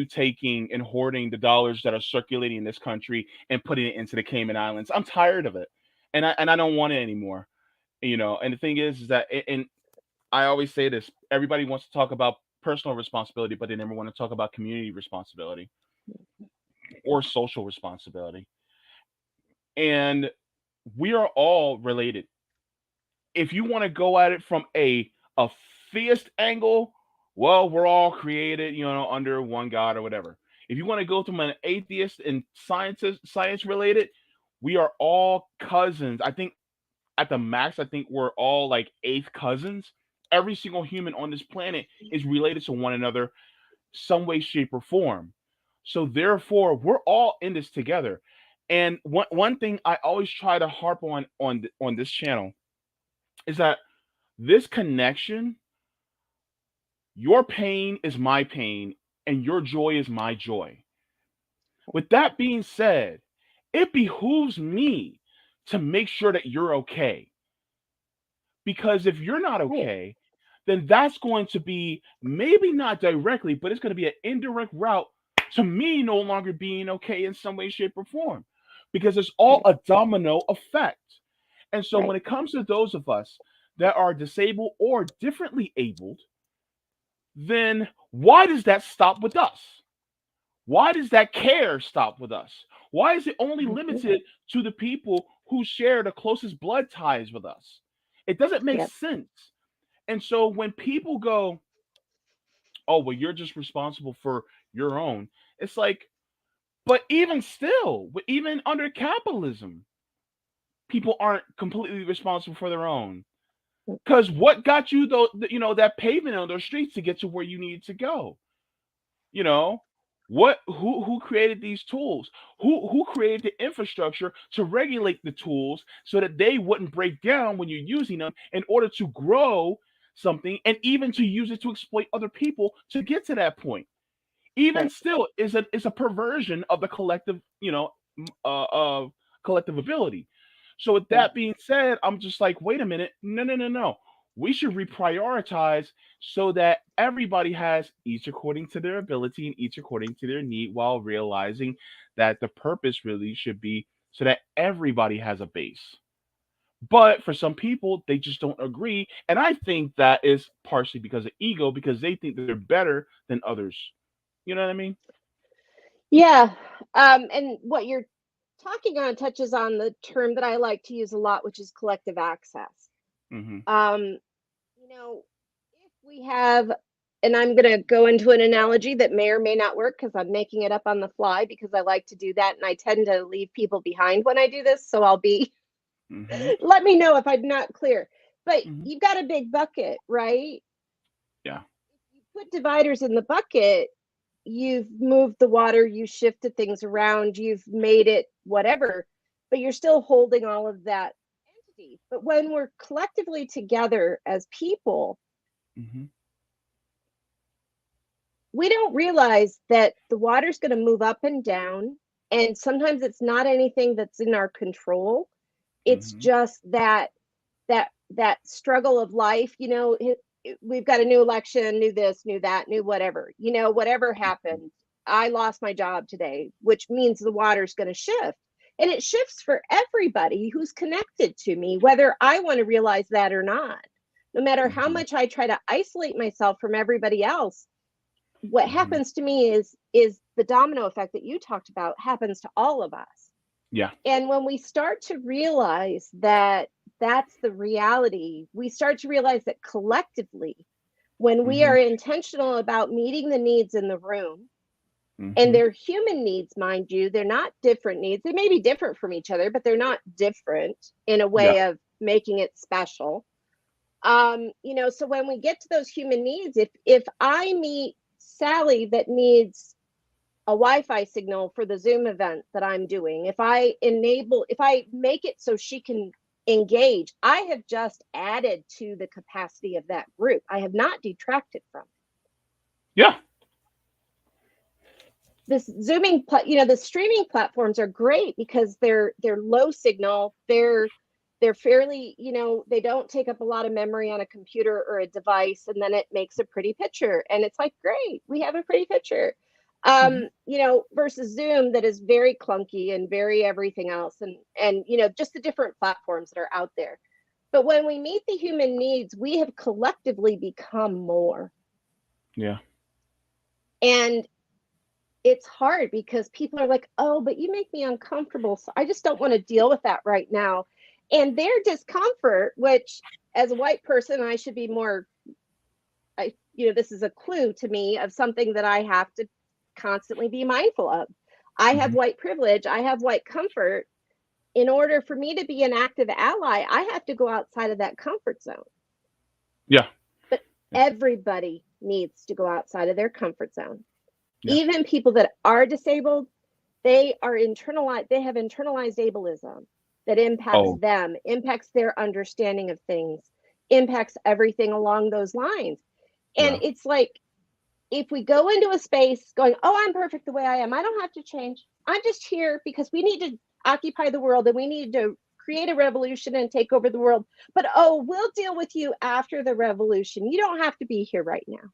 taking and hoarding the dollars that are circulating in this country and putting it into the Cayman Islands. I'm tired of it, and I don't want it anymore. And the thing is that, and I always say this: everybody wants to talk about personal responsibility, but they never want to talk about community responsibility or social responsibility. And we are all related. If you want to go at it from a theist angle, well, we're all created, under one God or whatever. If you want to go from an atheist and science related, we are all cousins. I think at the max, I think we're all like eighth cousins. Every single human on this planet is related to one another, some way, shape, or form. So therefore, we're all in this together. And one thing I always try to harp on this channel is that this connection, your pain is my pain, and your joy is my joy. With that being said, it behooves me to make sure that you're okay. Because if you're not Right. okay, then that's going to be, maybe not directly, but it's going to be an indirect route to me no longer being okay in some way, shape, or form. Because it's all Right. a domino effect. And so Right. when it comes to those of us that are disabled or differently abled, then why does that stop with us? Why does that care stop with us? Why is it only Mhm. limited to the people who share the closest blood ties with us? It doesn't make Yep. sense. And so when people go, oh, well, you're just responsible for your own, it's like, but even still, even under capitalism, people aren't completely responsible for their own. Because what got you, though, that pavement on those streets to get to where you need to go? You know, who created these tools? Who created the infrastructure to regulate the tools so that they wouldn't break down when you're using them in order to grow something, and even to use it to exploit other people to get to that point? Even Right. still is a perversion of the collective, of collective ability. So with Right. that being said, I'm just like, wait a minute, no, no, no, no. We should reprioritize so that everybody has each according to their ability and each according to their need, while realizing that the purpose really should be so that everybody has a base. But for some people, they just don't agree. And I think that is partially because of ego, because they think they're better than others. You know what I mean? Yeah. And what you're talking on touches on the term that I like to use a lot, which is collective access. Hmm. Um, if we have, and I'm going to go into an analogy that may or may not work because I'm making it up on the fly, because I like to do that. And I tend to leave people behind when I do this. So I'll be, Hmm. let me know if I'm not clear. But Hmm. you've got a big bucket, right? Yeah. You put dividers in the bucket, you've moved the water, you shifted things around, you've made it whatever, but you're still holding all of that entity. But when we're collectively together as people, Hmm. we don't realize that the water's going to move up and down. And sometimes it's not anything that's in our control. It's Hmm. just that that struggle of life, we've got a new election, new this, new that, new whatever, whatever happened. I lost my job today, which means the water's going to shift. And it shifts for everybody who's connected to me, whether I want to realize that or not. No matter how much I try to isolate myself from everybody else, what happens to me is the domino effect that you talked about happens to all of us. Yeah. And when we start to realize that that's the reality, we start to realize that collectively, when we are intentional about meeting the needs in the room, and they're human needs, mind you, they're not different needs. They may be different from each other, but they're not different in a way of making it special. So when we get to those human needs, if I meet Sally that needs a Wi-Fi signal for the Zoom event that I'm doing, if I make it so she can engage, I have just added to the capacity of that group. I have not detracted from it. Yeah. This Zooming, the streaming platforms are great because they're low signal. They're fairly, they don't take up a lot of memory on a computer or a device, and then it makes a pretty picture. And it's like, great, we have a pretty picture. Versus Zoom that is very clunky and very everything else, and just the different platforms that are out there. But when we meet the human needs, we have collectively become more. Yeah. And it's hard because people are like, oh, but you make me uncomfortable, so I just don't want to deal with that right now. And their discomfort, which as a white person, I should be more, this is a clue to me of something that I have to constantly be mindful of. I have white privilege, I have white comfort. In order for me to be an active ally, I have to go outside of that comfort zone. Yeah. But everybody needs to go outside of their comfort zone. Yeah. Even people that are disabled, they have internalized ableism that impacts them, impacts their understanding of things, impacts everything along those lines. And it's like, if we go into a space going, oh, I'm perfect the way I am, I don't have to change. I'm just here because we need to occupy the world and we need to create a revolution and take over the world. But, we'll deal with you after the revolution. You don't have to be here right now.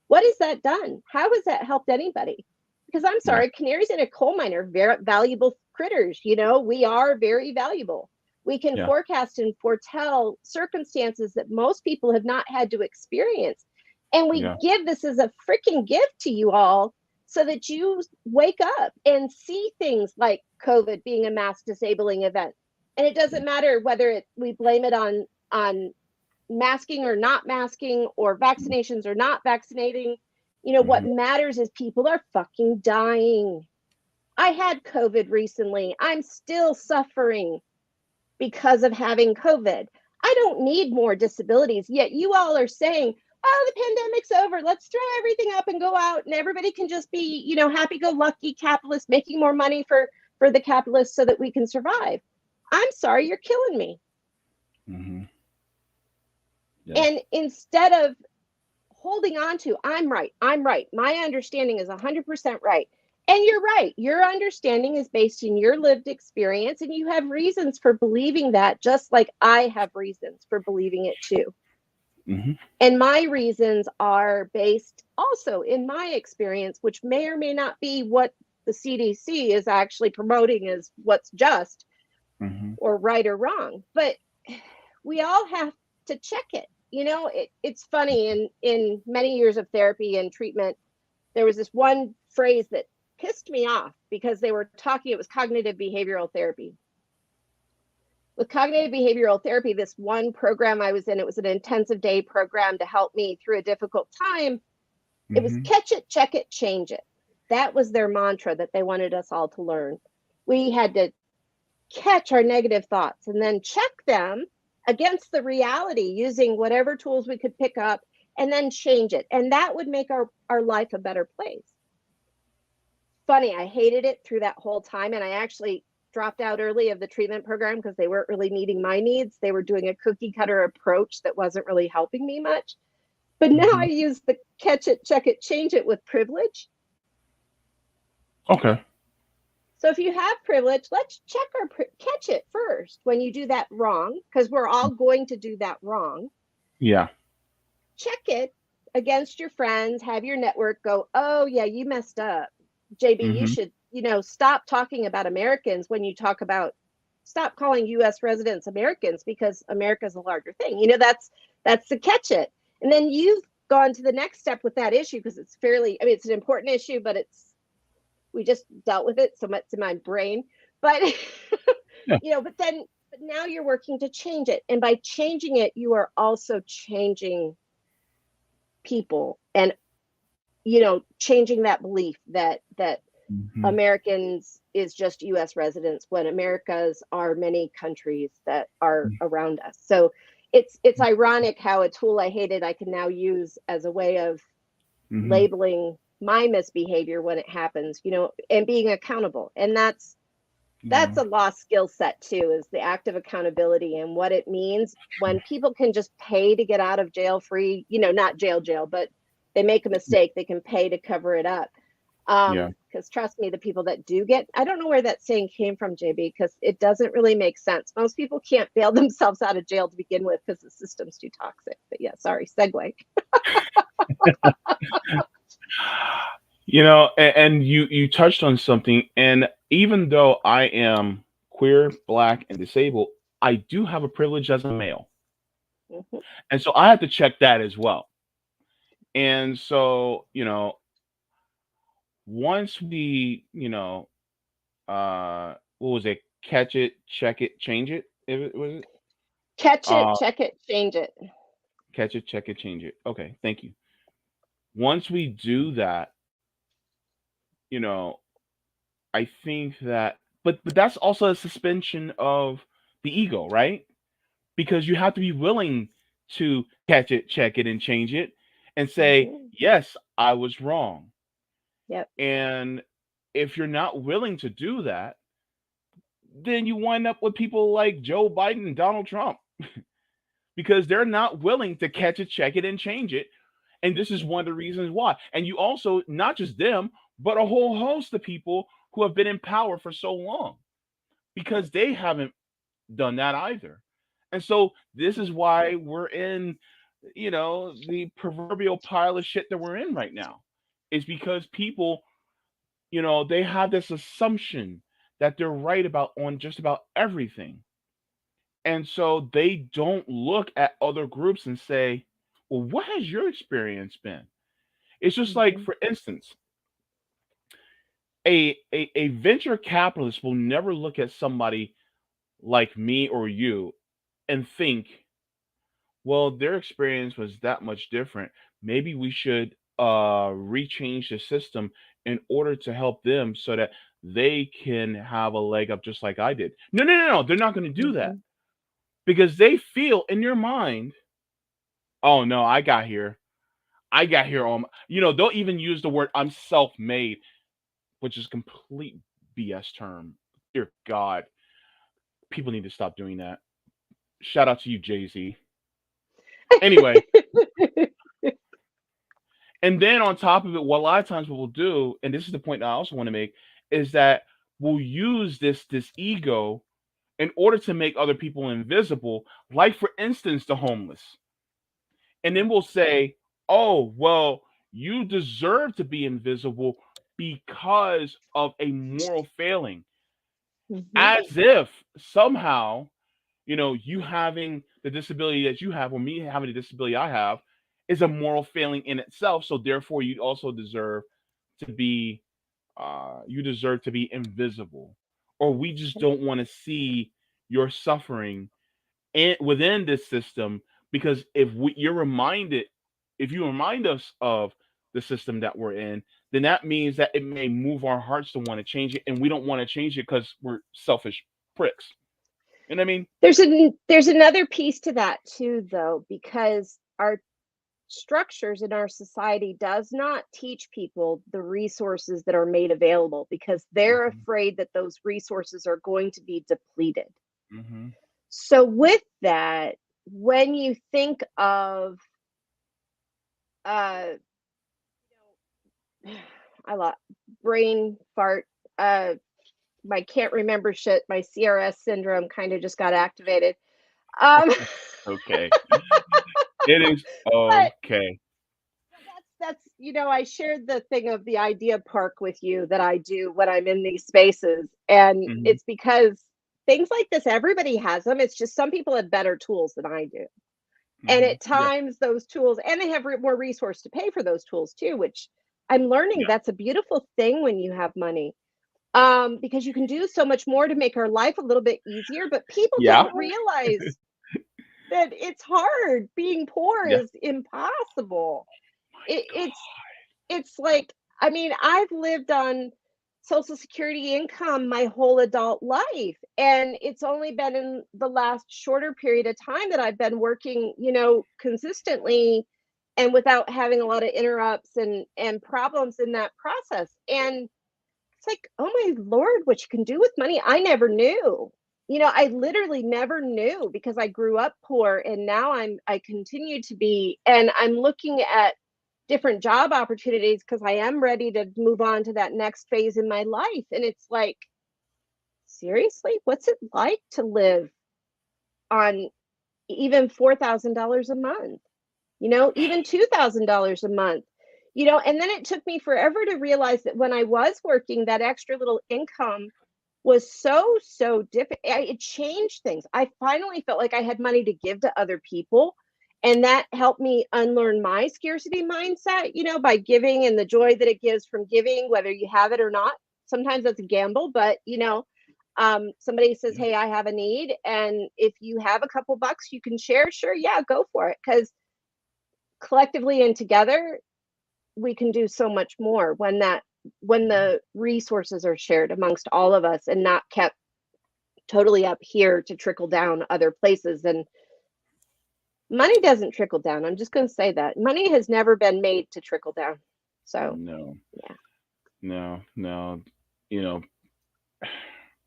What has that done? How has that helped anybody? Because I'm sorry, canaries in a coal mine are very valuable critters. We are very valuable. We can forecast and foretell circumstances that most people have not had to experience. And we give this as a freaking gift to you all so that you wake up and see things like COVID being a mass disabling event. And it doesn't matter whether we blame it on masking or not masking, or vaccinations or not vaccinating. What matters is people are fucking dying. I had COVID recently. I'm still suffering because of having COVID. I don't need more disabilities, yet you all are saying, oh, the pandemic's over, let's throw everything up and go out and everybody can just be, happy-go-lucky capitalists making more money for the capitalists so that we can survive. I'm sorry, you're killing me. And instead of holding on to, I'm right, my understanding is 100% right. And you're right, your understanding is based in your lived experience, and you have reasons for believing that, just like I have reasons for believing it too. And my reasons are based also in my experience, which may or may not be what the CDC is actually promoting as what's just or right or wrong. But we all have to check it. It's funny, in many years of therapy and treatment, there was this one phrase that pissed me off because they were talking, it was cognitive behavioral therapy. With cognitive behavioral therapy, this one program I was in, it was an intensive day program to help me through a difficult time. It was catch it, check it, change it. That was their mantra that they wanted us all to learn. We had to catch our negative thoughts and then check them against the reality using whatever tools we could pick up, and then change it. And that would make our life a better place. Funny, I hated it through that whole time. And I actually dropped out early of the treatment program because they weren't really meeting my needs. They were doing a cookie cutter approach that wasn't really helping me much. But now I use the catch it, check it, change it with privilege. Okay. So if you have privilege, let's check catch it first when you do that wrong, because we're all going to do that wrong. Yeah. Check it against your friends, have your network go, oh yeah, you messed up. JB, you Hmm. should, stop talking about Americans when you talk about, stop calling US residents Americans because America's a larger thing. That's the catch it. And then you've gone to the next step with that issue because it's it's an important issue, but we just dealt with it so much in my brain. But Yeah. but now you're working to change it. And by changing it, you are also changing people and changing that belief that Hmm. Americans is just US residents when Americas are many countries that are around us. So it's ironic how a tool I hated I can now use as a way of Hmm. labeling my misbehavior when it happens, and being accountable. And that's Yeah. a lost skill set too, is the active accountability and what it means when people can just pay to get out of jail free, not jail, but they make a mistake, they can pay to cover it up. Yeah. Because trust me, the people that do get, I don't know where that saying came from, JB, because it doesn't really make sense. Most people can't bail themselves out of jail to begin with because the system's too toxic. But yeah, sorry, segue. And you touched on something, and even though I am queer, black, and disabled, I do have a privilege as a male. Mhm. And so I have to check that as well. And so, once we, what was it? Catch it, check it, change it. If it was it? Catch it, Uh, check it, change it. Catch it, check it, change it. Okay, thank you. Once we do that, you know, I think that, but that's also a suspension of the ego, right? Because you have to be willing to catch it, check it, and change it, and say, Hmm. yes, I was wrong. Yep. And if you're not willing to do that, then you wind up with people like Joe Biden and Donald Trump because they're not willing to catch it, check it, and change it. And this is one of the reasons why. And you also, not just them, but a whole host of people who have been in power for so long because they haven't done that either. And so this is why we're in, the proverbial pile of shit that we're in right now. Is because people, they have this assumption that they're right about on just about everything. And so they don't look at other groups and say, well, what has your experience been? It's just like, Hmm. for instance, a venture capitalist will never look at somebody like me or you and think, well, their experience was that much different. Maybe we should rechange the system in order to help them so that they can have a leg up just like I did. No, no, no, no. They're not going to do that Hmm. because they feel in their mind, oh no, I got here. I got here on, they'll even use the word I'm self-made, which is complete BS term. Dear God, people need to stop doing that. Shout out to you, Jay-Z. Anyway, and then on top of it, what a lot of times what we'll do, and this is the point that I also want to make, is that we'll use this ego in order to make other people invisible, like for instance, the homeless. And then we'll say, oh, well, you deserve to be invisible because of a moral failing. Hmm. As if somehow, you having the disability that you have, or me having the disability I have, is a moral failing in itself. So therefore, you also deserve to be, you deserve to be invisible, or we just don't want to see your suffering within this system because if you remind us of the system that we're in, then that means that it may move our hearts to want to change it, and we don't want to change it because we're selfish pricks. You know what I mean? There's another piece to that too, though, because our structures in our society does not teach people the resources that are made available because they're Mhm, afraid that those resources are going to be depleted. mhm, So with that, when you think of uh I lot brain fart, uh my can't remember shit, my CRS syndrome kind of just got activated. Um, Okay. It is but okay. that's I shared the thing of the idea park with you that I do when I'm in these spaces, and Mhm. it's because things like this, everybody has them. It's just some people have better tools than I do, and Mhm. at Yeah. times those tools, and they have more resource to pay for those tools too, which I'm learning Yeah. that's a beautiful thing when you have money, because you can do so much more to make our life a little bit easier. But people Yeah. don't realize that it's hard. Being poor Yeah. is impossible. My It's God. like, I mean, I've lived on Social Security income my whole adult life, and it's only been in the last shorter period of time that I've been working, consistently and without having a lot of interrupts and problems in that process. And it's like, oh my lord, what you can do with money. I never knew. I literally never knew because I grew up poor, and now I continue to be, and I'm looking at different job opportunities because I am ready to move on to that next phase in my life. And it's like, seriously, what's it like to live on even $4,000 a month? Even $2,000 a month. And then it took me forever to realize that when I was working, that extra little income was so different. It changed things. I finally felt like I had money to give to other people. And that helped me unlearn my scarcity mindset, by giving and the joy that it gives from giving, whether you have it or not. Sometimes that's a gamble, but somebody says, Yeah. hey, I have a need. And if you have a couple bucks you can share, sure, yeah, go for it. Because collectively and together, we can do so much more when Yeah. the resources are shared amongst all of us and not kept totally up here to trickle down other places. And money doesn't trickle down. I'm just going to say that money has never been made to trickle down. So No. yeah. No. No. You know,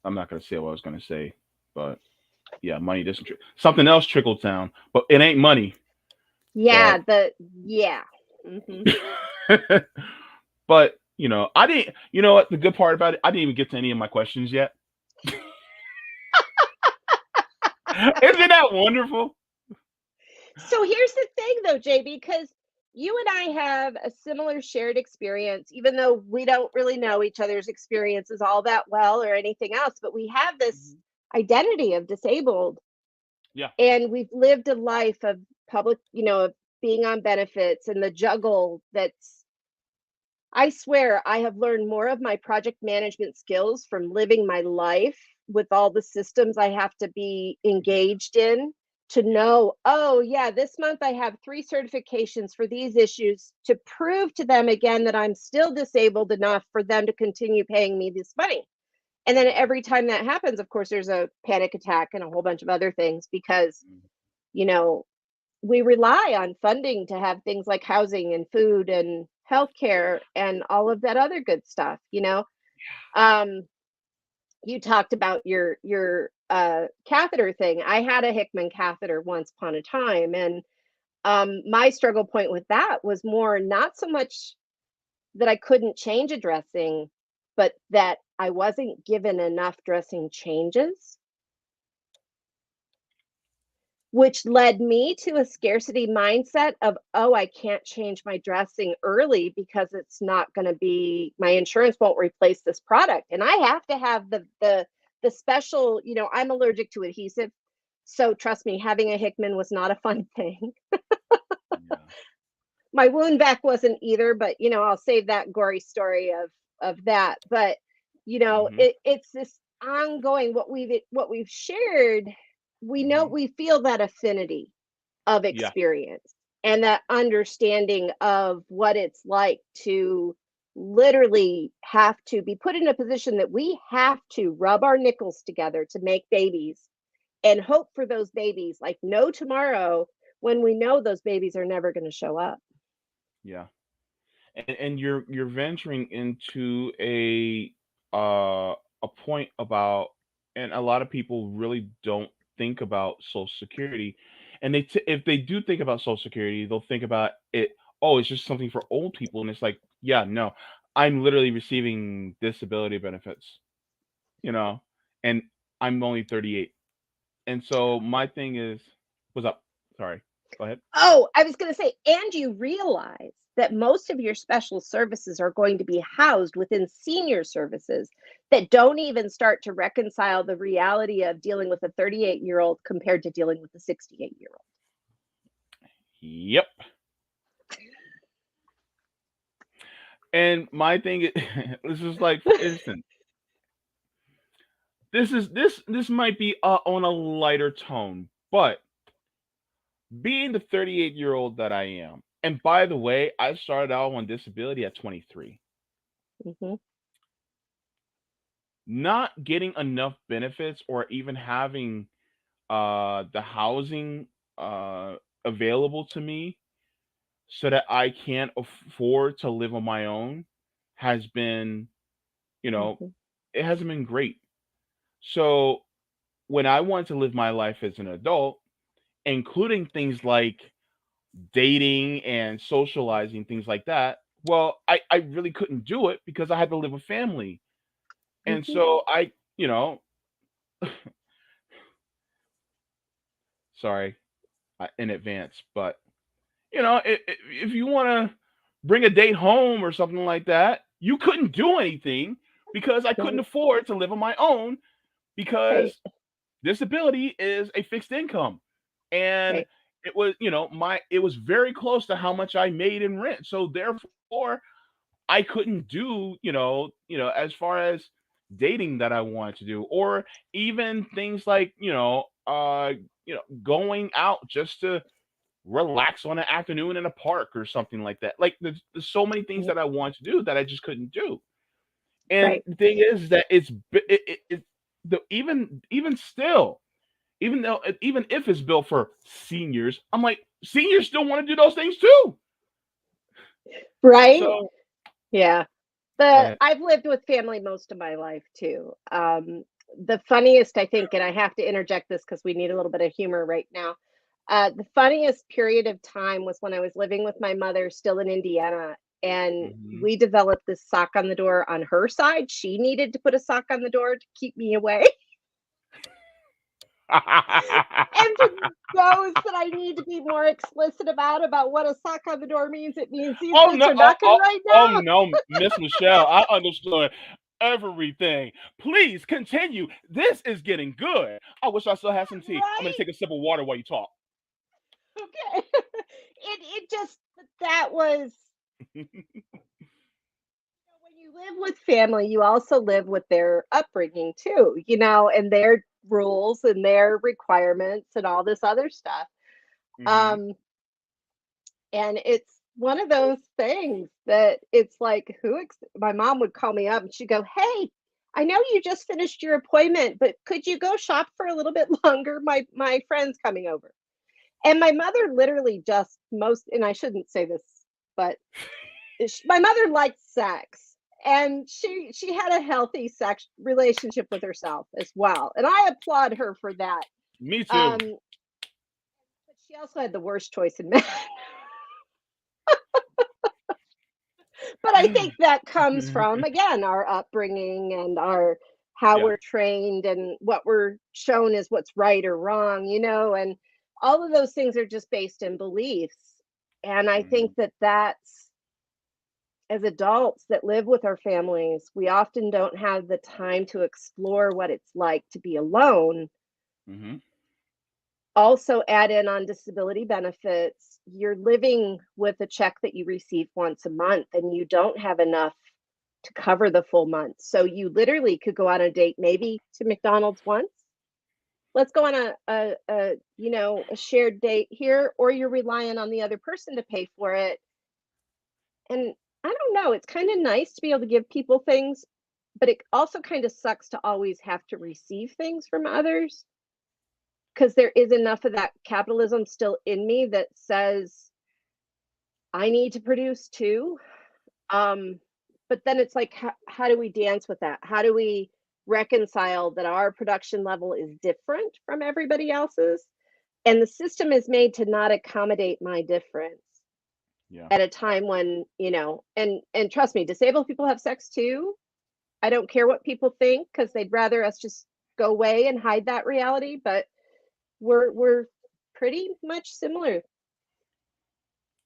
I'm not gonna say what I was gonna say, but yeah, money doesn't. Something else trickles down, but it ain't money. Yeah, But the yeah. Hmm. but I didn't. You know what? The good part about it, I didn't even get to any of my questions yet. Isn't that wonderful? So here's the thing though, JB, because you and I have a similar shared experience, even though we don't really know each other's experiences all that well or anything else, but we have this Mhm. identity of disabled, Yeah. and we've lived a life of public, of being on benefits and the juggle that's, I swear I have learned more of my project management skills from living my life with all the systems I have to be engaged in to know, oh, yeah, this month I have 3 certifications for these issues to prove to them again that I'm still disabled enough for them to continue paying me this money. And then every time that happens, of course, there's a panic attack and a whole bunch of other things because, Mhm. you know, we rely on funding to have things like housing and food and healthcare and all of that other good stuff. Um, you talked about your catheter thing. I had a Hickman catheter once upon a time, and my struggle point with that was more not so much that I couldn't change a dressing, but that I wasn't given enough dressing changes, which led me to a scarcity mindset of, oh, I can't change my dressing early because it's not going to be, my insurance won't replace this product. And I have to have the special, I'm allergic to adhesive. So trust me, having a Hickman was not a fun thing. Yeah. My wound vac wasn't either, but I'll save that gory story of that. But Mhm. it's this ongoing, what we've shared. We know, Mhm. we feel that affinity of Yeah. experience and that understanding of what it's like to literally have to be put in a position that we have to rub our nickels together to make babies and hope for those babies like no tomorrow, when we know those babies are never going to show up. Yeah. And you're venturing into a point about, and a lot of people really don't think about Social Security, and if they do think about Social Security, they'll think about it. Oh, it's just something for old people, and it's like, yeah, no, I'm literally receiving disability benefits. you know, and I'm only 38. And so my thing is, what's up? Sorry, go ahead. Oh, I was going to say, and you realize that most of your special services are going to be housed within senior services that don't even start to reconcile the reality of dealing with a 38-year-old compared to dealing with a 68-year-old. Yep. And my thing is, this is like, for instance, this might be on a lighter tone, but being the 38-year-old that I am, and by the way, I started out on disability at 23. Mm-hmm. Not getting enough benefits or even having the housing uh available to me so that I can afford to live on my own has been, you know, Mm-hmm. it hasn't been great. So when I wanted to live my life as an adult, including things like dating and socializing, things like that, well, I really couldn't do it because I had to live with family. And Mm-hmm. so sorry in advance, but if you want to bring a date home or something like that, you couldn't do anything because I couldn't Right. afford to live on my own Right. because disability is a fixed income. And Right. it was, it was very close to how much I made in rent. So therefore, I couldn't do, as far as dating that I wanted to do, or even things like, going out just to relax on an afternoon in a park or something like that. Like there's so many things that I wanted to do that I just couldn't do. And Right. the thing is that even still, even if it's built for seniors, I'm like seniors still want to do those things too. Right. So Yeah. go ahead. I've lived with family most of my life too. The funniest, I think, and I have to interject this because we need a little bit of humor right now. The funniest period of time was when I was living with my mother still in Indiana, and Hmm. we developed this sock on the door on her side. She needed to put a sock on the door to keep me away. And for those that I need to be more explicit about what a sock on the door means, it means these Oh kids no! are knocking right Oh now. no, Miss Michelle, I understood everything. Please continue. This is getting good. I wish I still had some tea. I'm gonna Right. take a sip of water while you talk. Okay. It just that was when you live with family, you also live with their upbringing too, and their rules and their requirements and all this other stuff. Hmm. Um, and it's one of those things that it's like, my mom would call me up and she'd go, "Hey, I know you just finished your appointment, but could you go shop for a little bit longer? My friend's coming over." And my mother literally just and I shouldn't say this, but my mother liked sex, and she had a healthy sex relationship with herself as well, and I applaud her for that. Me too. But she also had the worst choice in men. But I think that comes from, again, our upbringing and our how Yeah. we're trained and what we're shown is what's right or wrong, and all of those things are just based in beliefs. And I think Hmm. that that's as adults that live with our families, we often don't have the time to explore what it's like to be alone. Hmm. Also, add in on disability benefits, you're living with a check that you receive once a month and you don't have enough to cover the full month. So you literally could go on a date maybe to McDonald's once. Let's go on a shared date here, or you're relying on the other person to pay for it. And I don't know, it's kind of nice to be able to give people things, but it also kind of sucks to always have to receive things from others because there is enough of that capitalism still in me that says I need to produce too. Um, but then it's like, how do we dance with that? How do we reconcile that our production level is different from everybody else's? And the system is made to not accommodate my difference Yeah. at a time when, and trust me, disabled people have sex too. I don't care what people think, because they'd rather us just go away and hide that reality, but we're pretty much similar.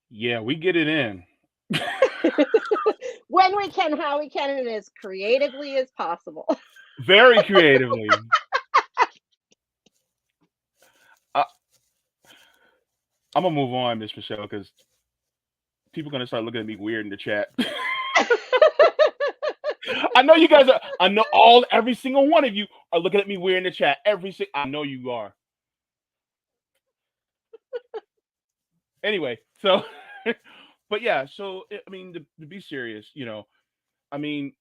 Yeah, we get it in. When we can, how we can, and as creatively as possible. Very creatively. I, I'm gonna move on, Miss Michelle, because people are gonna start looking at me weird in the chat. I know you guys are. I know every single one of you are looking at me weird in the chat. I know you are. Anyway, so, but yeah, so I mean, to be serious, I mean,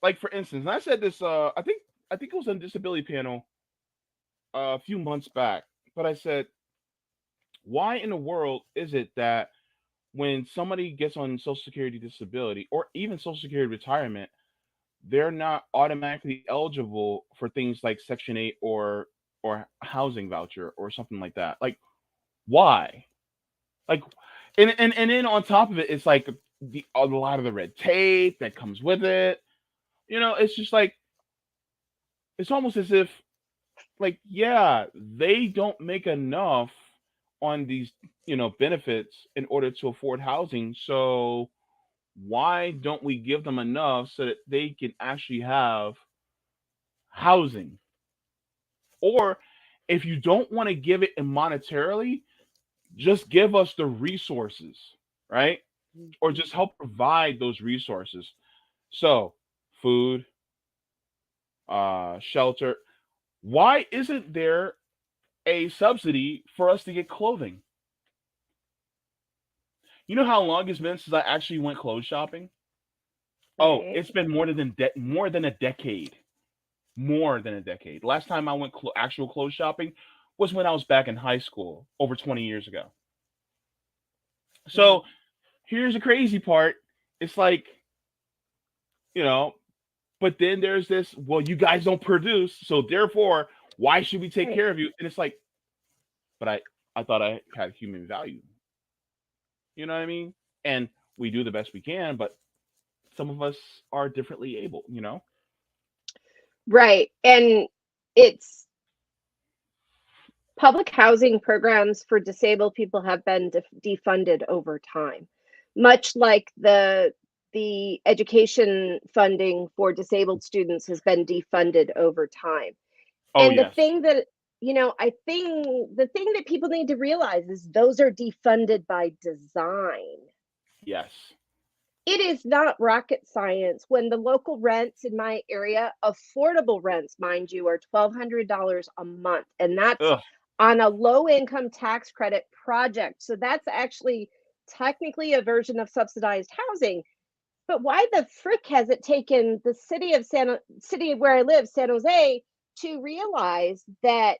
like for instance, and I said this. I think it was on disability panel a few months back, but I said, why in the world is it that when somebody gets on Social Security disability or even Social Security retirement, they're not automatically eligible for things like Section 8 or housing voucher or something like that? Like, why? Like, and then on top of it, it's like a lot of the red tape that comes with it. It's just like it's almost as if, like, yeah, they don't make enough on these benefits in order to afford housing. So why don't we give them enough so that they can actually have housing? Or if you don't want to give it in monetarily, just give us the resources, right? Or just help provide those resources. So, food, shelter. Why isn't there a subsidy for us to get clothing? You know how long it's been since I actually went clothes shopping? Oh, Right. it's been more than a decade. More than a decade. Last time I went actual clothes shopping was when I was back in high school, over 20 years ago. So here's the crazy part. It's like, you know, but then there's this, well, you guys don't produce, so therefore, why should we take Right. care of you? And it's like, but I thought I had human value. You know what I mean? And we do the best we can, but some of us are differently able. Right. And it's public housing programs for disabled people have been defunded over time, much like the education funding for disabled students has been defunded over time. Oh And the yes. thing that I think the thing that people need to realize is those are defunded by design. Yes. It is not rocket science when the local rents in my area, affordable rents, mind you, are $1,200 a month. And that's Ugh. on a low income tax credit project. So that's actually technically a version of subsidized housing. But why the frick has it taken the city where I live, San Jose, to realize that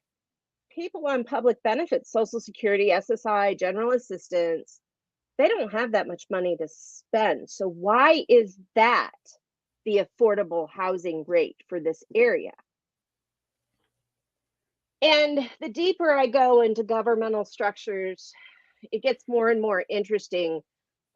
people on public benefits, Social Security, SSI, general assistance, they don't have that much money to spend. So why is that the affordable housing rate for this area? And the deeper I go into governmental structures, it gets more and more interesting.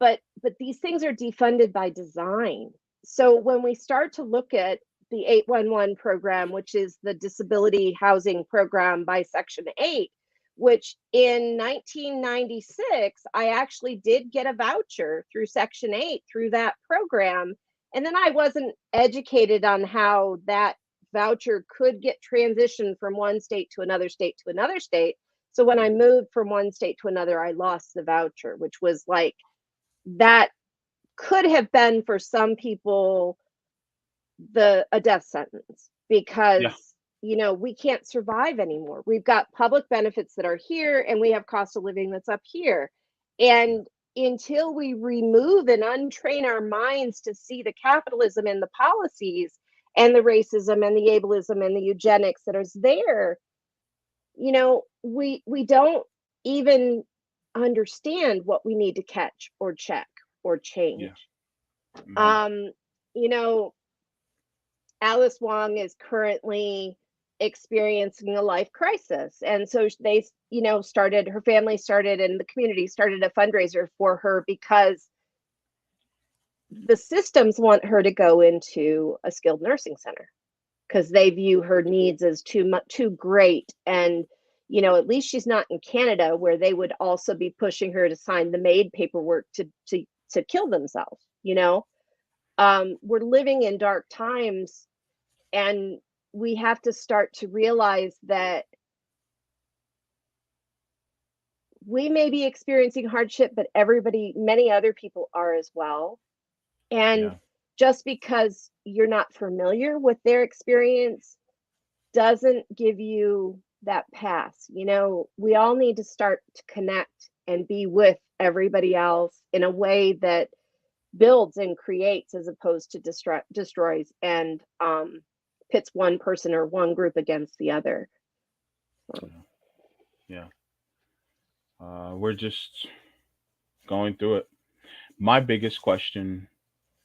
But these things are defunded by design. So when we start to look at the 811 program, which is the disability housing program by Section 8, which in 1996, I actually did get a voucher through Section 8 through that program. And then I wasn't educated on how that voucher could get transitioned from one state to another state to another state. So when I moved from one state to another, I lost the voucher, which was like, that could have been for some people a death sentence, Yeah. because we can't survive anymore. We've got public benefits that are here and we have cost of living that's up here. And until we remove and untrain our minds to see the capitalism and the policies and the racism and the ableism and the eugenics that is there, we don't even understand what we need to catch or check or Yeah. change. Hmm. Um, you know, Alice Wong is currently experiencing a life crisis. And so they, her family started and the community started a fundraiser for her because the systems want her to go into a skilled nursing center because they view her needs as too great. And, you know, at least she's not in Canada where they would also be pushing her to sign the MAID paperwork to kill themselves, you know. We're living in dark times, and we have to start to realize that we may be experiencing hardship, but many other people are as well. And Yeah. just because you're not familiar with their experience doesn't give you that pass. You know, we all need to start to connect and be with everybody else in a way that builds and creates as opposed to destroys and pits one person or one group against the other. So. Yeah. We're just going through it. My biggest question,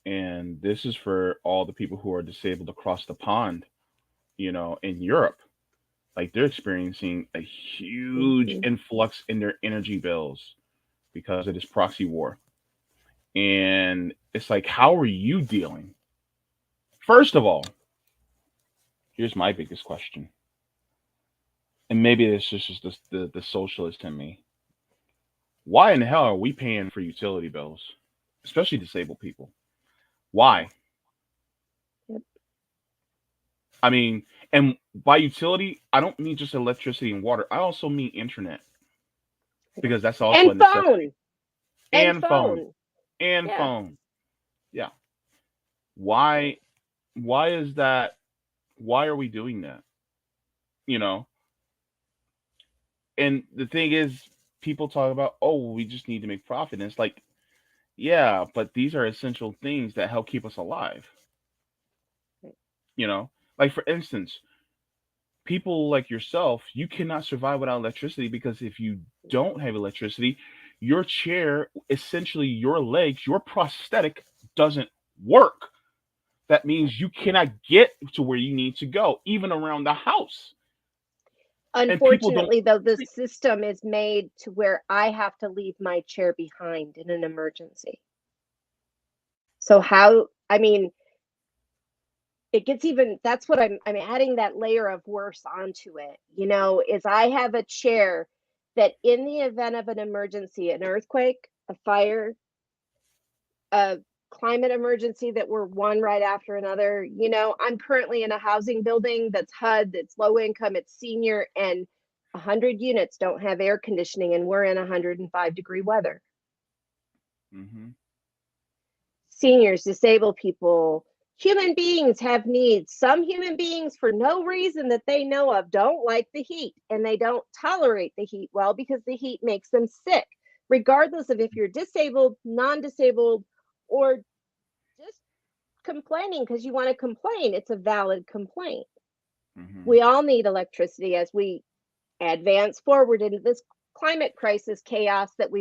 and this is for all the people who are disabled across the pond, in Europe, like they're experiencing a huge Mhm. influx in their energy bills because of this proxy war. And it's like, how are you dealing? First of all, here's my biggest question. And maybe this is just the socialist in me. Why in the hell are we paying for utility bills, especially disabled people? Why? Yep. I mean, and by utility, I don't mean just electricity and water. I also mean internet because that's also a And necessity. phone. And And phone. phone. And Yeah. phone. Yeah. Why why is that? Why are we doing that? You know? And the thing is, people talk about, oh, we just need to make profit. And it's like, yeah, but these are essential things that help keep us alive. You know? Like for instance, people like yourself, you cannot survive without electricity because if you don't have electricity, your chair, essentially your legs, your prosthetic doesn't work. That means you cannot get to where you need to go, even around the house. And people don't. Unfortunately, though, the system is made to where I have to leave my chair behind in an emergency. So how, I mean, it gets even, that's what I'm adding that layer of worse onto it, you know, is I have a chair that in the event of an emergency, an earthquake, a fire, a climate emergency that we're one right after another, you know, I'm currently in a housing building that's HUD, that's low income, it's senior, and 100 units don't have air conditioning, and we're in 105-degree weather. Hmm. Seniors, disabled people, human beings have needs. Some human beings, for no reason that they know of, don't like the heat, and they don't tolerate the heat well because the heat makes them sick, regardless of if you're disabled, non disabled, or just complaining because you want to complain. It's a valid complaint. Hmm. We all need electricity as we advance forward into this climate crisis chaos that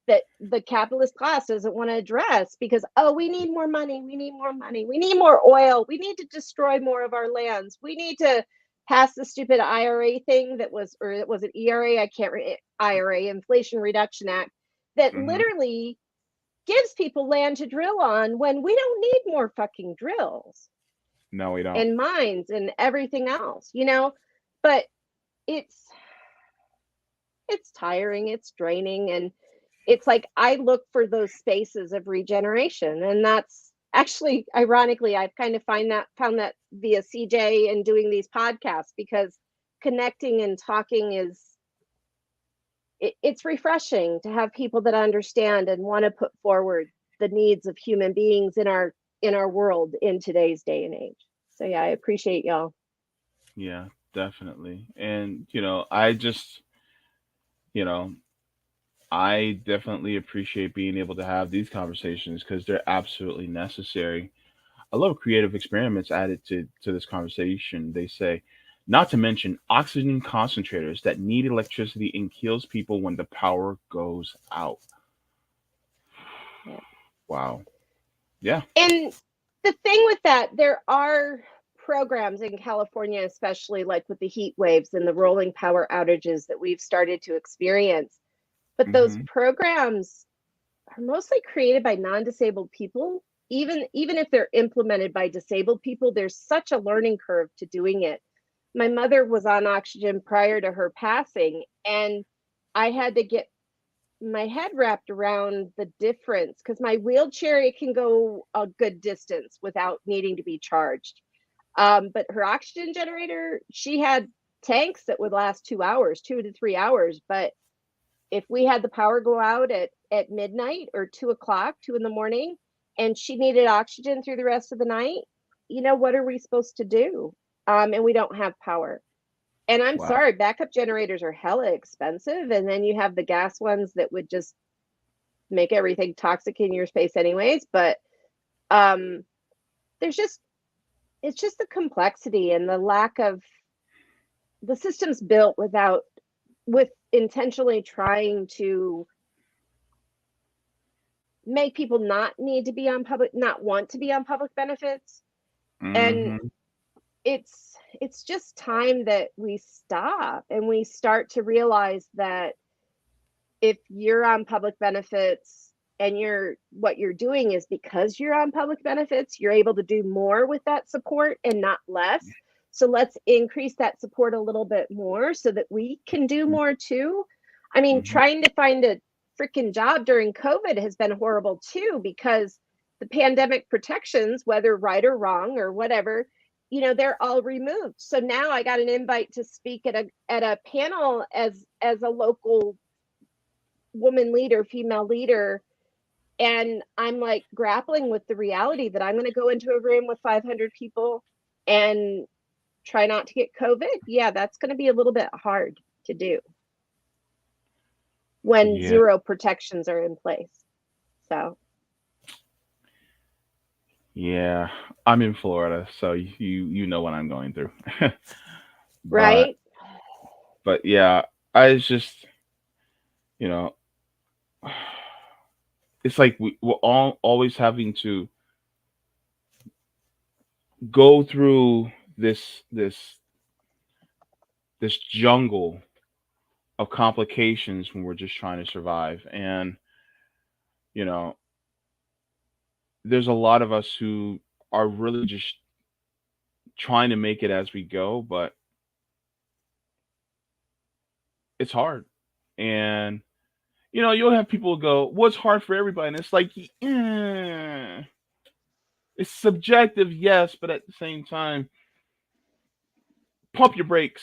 that the capitalist class doesn't want to address because, oh, we need more money, we need more money, we need more oil, we need to destroy more of our lands, we need to pass the stupid IRA thing that was, or it was an ERA, I can't IRA, Inflation Reduction Act, that Hmm. literally gives people land to drill on when we don't need more fucking drills No, we don't. and mines and everything else, you know. But it's it's tiring, it's draining, and it's like I look for those spaces of regeneration, and that's actually ironically I've kind of found that via CJ and doing these podcasts because connecting and talking is it's refreshing to have people that understand and want to put forward the needs of human beings in our world in today's day and age. So yeah, I appreciate y'all. Yeah, definitely. And, you know, I definitely appreciate being able to have these conversations because they're absolutely necessary. I love creative experiments added to this conversation. They say, not to mention oxygen concentrators that need electricity and kills people when the power goes out. Yeah. Wow. Yeah. And the thing with that, there are programs in California, especially like with the heat waves and the rolling power outages that we've started to experience. But those Hmm. programs are mostly created by non-disabled people. Even if they're implemented by disabled people, there's such a learning curve to doing it. My mother was on oxygen prior to her passing, and I had to get my head wrapped around the difference, because my wheelchair, it can go a good distance without needing to be charged. But her oxygen generator, she had tanks that would last 2 hours, 2 to 3 hours. But if we had the power go out at midnight or 2 o'clock, 2 in the morning, and she needed oxygen through the rest of the night, what are we supposed to do? And we don't have power. And I'm Wow. sorry, backup generators are hella expensive. And then you have the gas ones that would just make everything toxic in your space anyways. But um, there's just, it's just the complexity and the lack of the systems built with intentionally trying to make people not want to be on public benefits. And Mm-hmm. it's just time that we stop and we start to realize that if you're on public benefits and what you're doing is because you're on public benefits, you're able to do more with that support and not less. So let's increase that support a little bit more so that we can do more too. I mean, Mm-hmm. trying to find a freaking job during COVID has been horrible too, because the pandemic protections, whether right or wrong or whatever, they're all removed. So now I got an invite to speak at a panel as a local woman leader, female leader, and I'm like grappling with the reality that I'm going to go into a room with 500 people and try not to get COVID. Yeah, that's going to be a little bit hard to do when Yeah. zero protections are in place. So, Yeah. I'm in Florida, so you know what I'm going through. but right? but yeah, I just you know it's like we're all always having to go through this jungle of complications when we're just trying to survive. And you know there's a lot of us who are really just trying to make it as we go, but it's hard. And you'll have people go, "What's hard for everybody?" And it's like, it's subjective, yes, but at the same time, pump your brakes,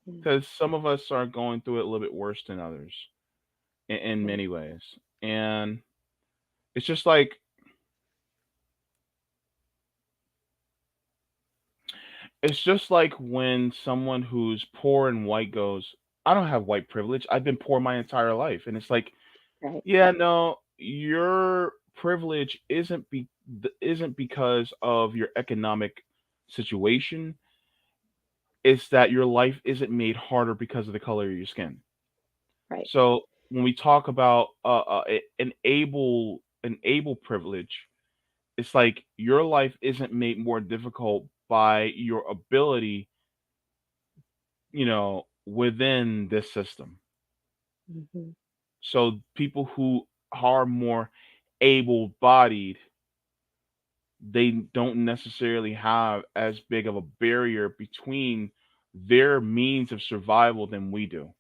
because some of us are going through it a little bit worse than others in many ways. And it's just like, when someone who's poor and white goes, "I don't have white privilege. I've been poor my entire life." And it's like, Right. yeah, no, your privilege isn't because of your economic situation. It's that your life isn't made harder because of the color of your skin. Right. So when we talk about an able privilege, it's like your life isn't made more difficult by your ability, within this system. Mm-hmm. So people who are more able-bodied, they don't necessarily have as big of a barrier between their means of survival than we do.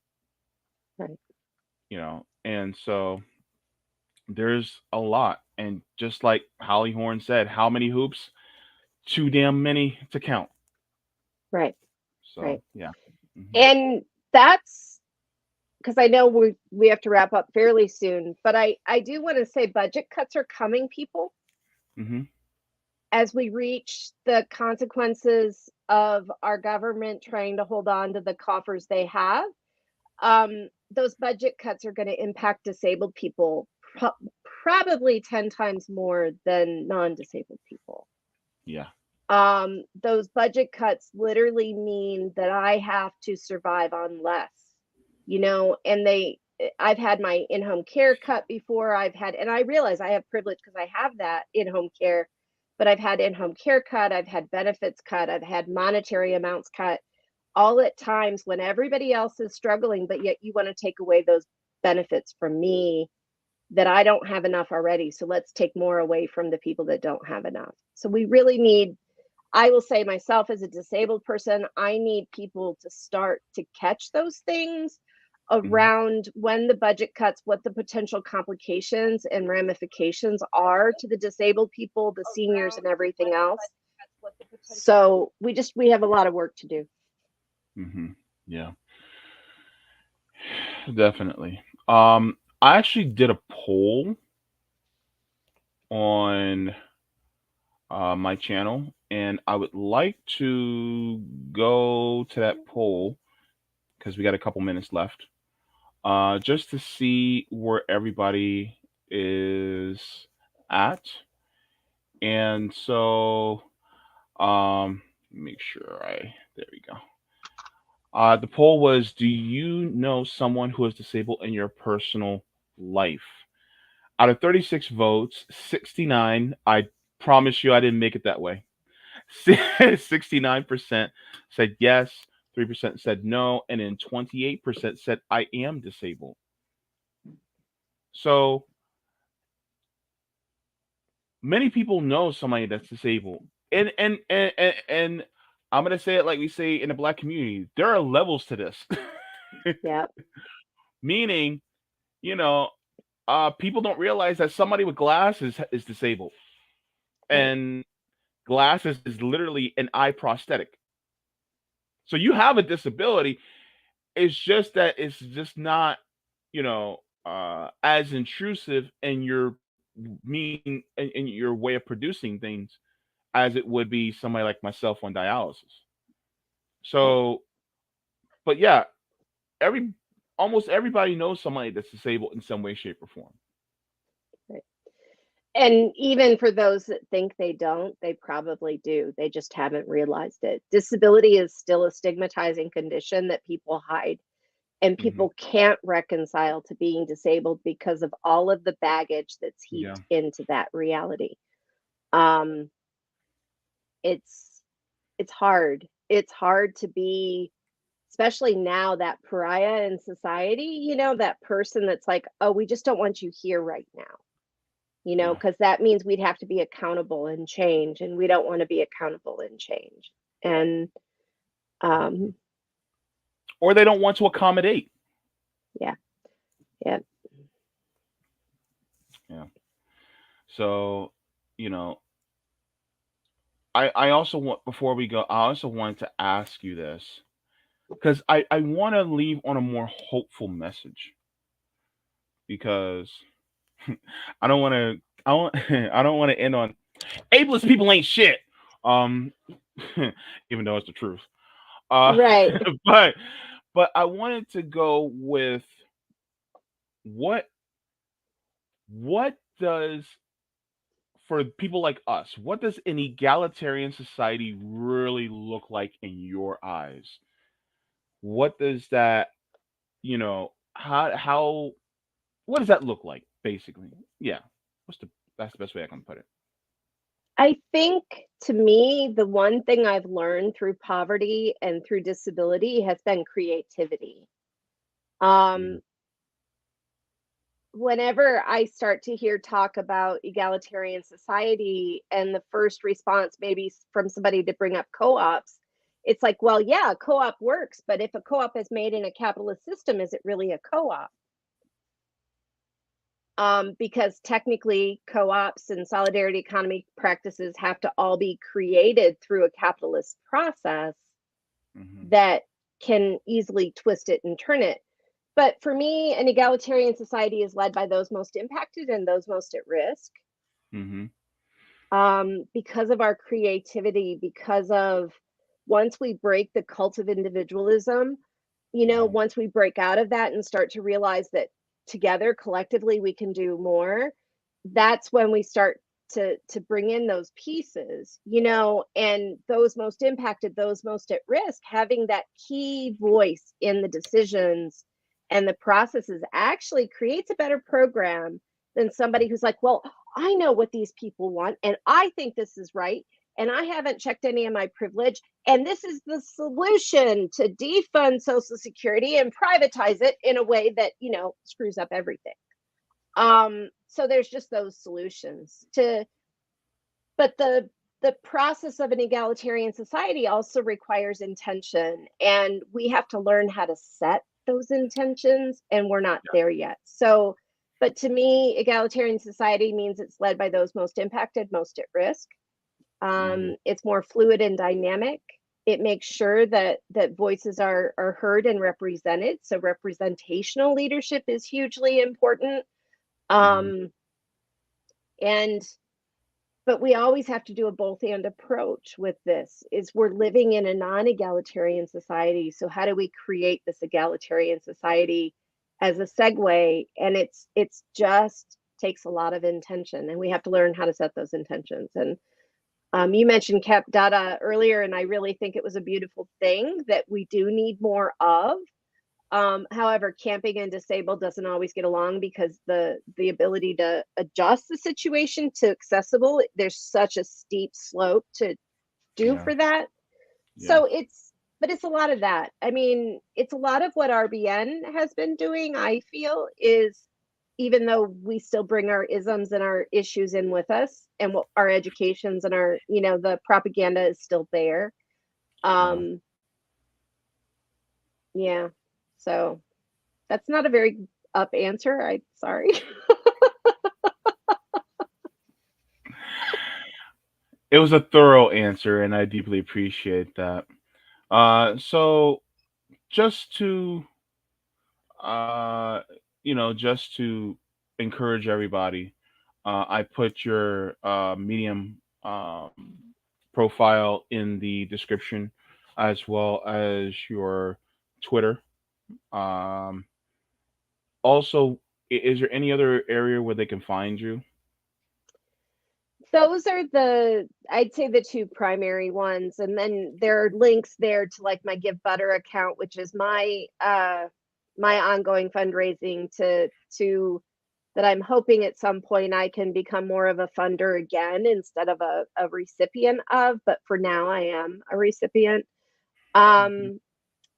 Right. And so there's a lot. And just like Holly Horn said, how many hoops? Too damn many to count. Right. So Right. yeah. Hmm. And that's because I know we have to wrap up fairly soon, but I do want to say budget cuts are coming, people, Hmm. as we reach the consequences of our government trying to hold on to the coffers they have. Those budget cuts are going to impact disabled people probably 10 times more than non-disabled people. Yeah. Those budget cuts literally mean that I have to survive on less, and I've had my in-home care cut before. And I realize I have privilege because I have that in-home care, but I've had in-home care cut, I've had benefits cut, I've had monetary amounts cut, all at times when everybody else is struggling, but yet you want to take away those benefits from me. that I don't have enough already. So let's take more away from the people that don't have enough. So we really need, I will say myself as a disabled person, I need people to start to catch those things Mhm. around when the budget cuts, what the potential complications and ramifications are to the disabled people, the seniors, and everything else. So we have a lot of work to do. Mhm. Yeah, definitely. I actually did a poll on my channel, and I would like to go to that poll because we got a couple minutes left, just to see where everybody is at. And so, make sure there we go. The poll was: do you know someone who is disabled in your personal life? Out of 36 votes, 69, I promise you I didn't make it that way. 69% said yes, 3% said no, and then 28% said I am disabled. So many people know somebody that's disabled. And I'm gonna say it like we say in the black community, there are levels to this. Yeah. Meaning, you know, people don't realize that somebody with glasses is disabled. Right. And glasses is literally an eye prosthetic. So you have a disability. It's just that it's just not, as intrusive in your in your way of producing things as it would be somebody like myself on dialysis. Right. So, but yeah, every almost everybody knows somebody that's disabled in some way, shape, or form. Right. And even for those that think they don't, they probably do. They just haven't realized it. Disability is still a stigmatizing condition that people hide, and Hmm. people can't reconcile to being disabled because of all of the baggage that's Yeah. heaped into that reality. Um, it's it's hard. It's hard to be, especially now, that pariah in society, that person that's like, oh, we just don't want you here right now, Yeah. because that means we'd have to be accountable and change, and we don't want to be accountable and change. And Mhm. um, Or they don't want to accommodate. yeah, yeah, Yeah. So, you know, I also want before we go, I also wanted to ask you this because I want to leave on a more hopeful message because I don't want to I want I don't want to end on ableist people ain't shit. Um, even though it's the truth. Uh, right. but I wanted to go with what does for people like us, what does an egalitarian society really look like in your eyes? What does that, how what does that look like basically? Yeah. What's the That's the best way I can put it. I think, to me, the one thing I've learned through poverty and through disability has been creativity. Mhm. Um, Whenever I start to hear talk about egalitarian society, and the first response maybe from somebody to bring up co-ops, it's like, well, yeah, co-op works, but if a co-op is made in a capitalist system, is it really a co-op? Because technically, co-ops and solidarity economy practices have to all be created through a capitalist process Mhm. that can easily twist it and turn it. But for me, an egalitarian society is led by those most impacted and those most at risk, Mhm. because of our creativity, because of, once we break the cult of individualism, Mhm. once we break out of that and start to realize that together, collectively, we can do more, that's when we start to bring in those pieces, and those most impacted, those most at risk, having that key voice in the decisions and the processes actually creates a better program than somebody who's like, well, I know what these people want, and I think this is right, and I haven't checked any of my privilege, and this is the solution to defund Social Security and privatize it in a way that, screws up everything. So there's just those solutions but the process of an egalitarian society also requires intention, and we have to learn how to set those intentions, and we're not there yet. So, but to me, egalitarian society means it's led by those most impacted, most at risk. It's more fluid and dynamic. It makes sure that voices are heard and represented. So representational leadership is hugely important. And but we always have to do a both and approach with this. Is we're living in a non-egalitarian society. So how do we create this egalitarian society as a segue? And it's just takes a lot of intention, and we have to learn how to set those intentions. And you mentioned Dada earlier, and I really think it was a beautiful thing that we do need more of. However, camping and disabled doesn't always get along because the ability to adjust the situation to accessible, there's such a steep slope to do for that. So but it's a lot of that. I mean, it's a lot of what RBN has been doing, I feel, is even though we still bring our isms and our issues in with us, and what our educations and our, the propaganda is still there. Yeah. So that's not a very up answer. I'm sorry. It was a thorough answer, and I deeply appreciate that. So just to uh, just to encourage everybody, I put your Medium profile in the description, as well as your Twitter. Um, Also, is there any other area where they can find you? Those are I'd say the two primary ones. And then there are links there to like my Give Butter account, which is my my ongoing fundraising to that I'm hoping at some point I can become more of a funder again instead of a recipient of, but for now I am a recipient.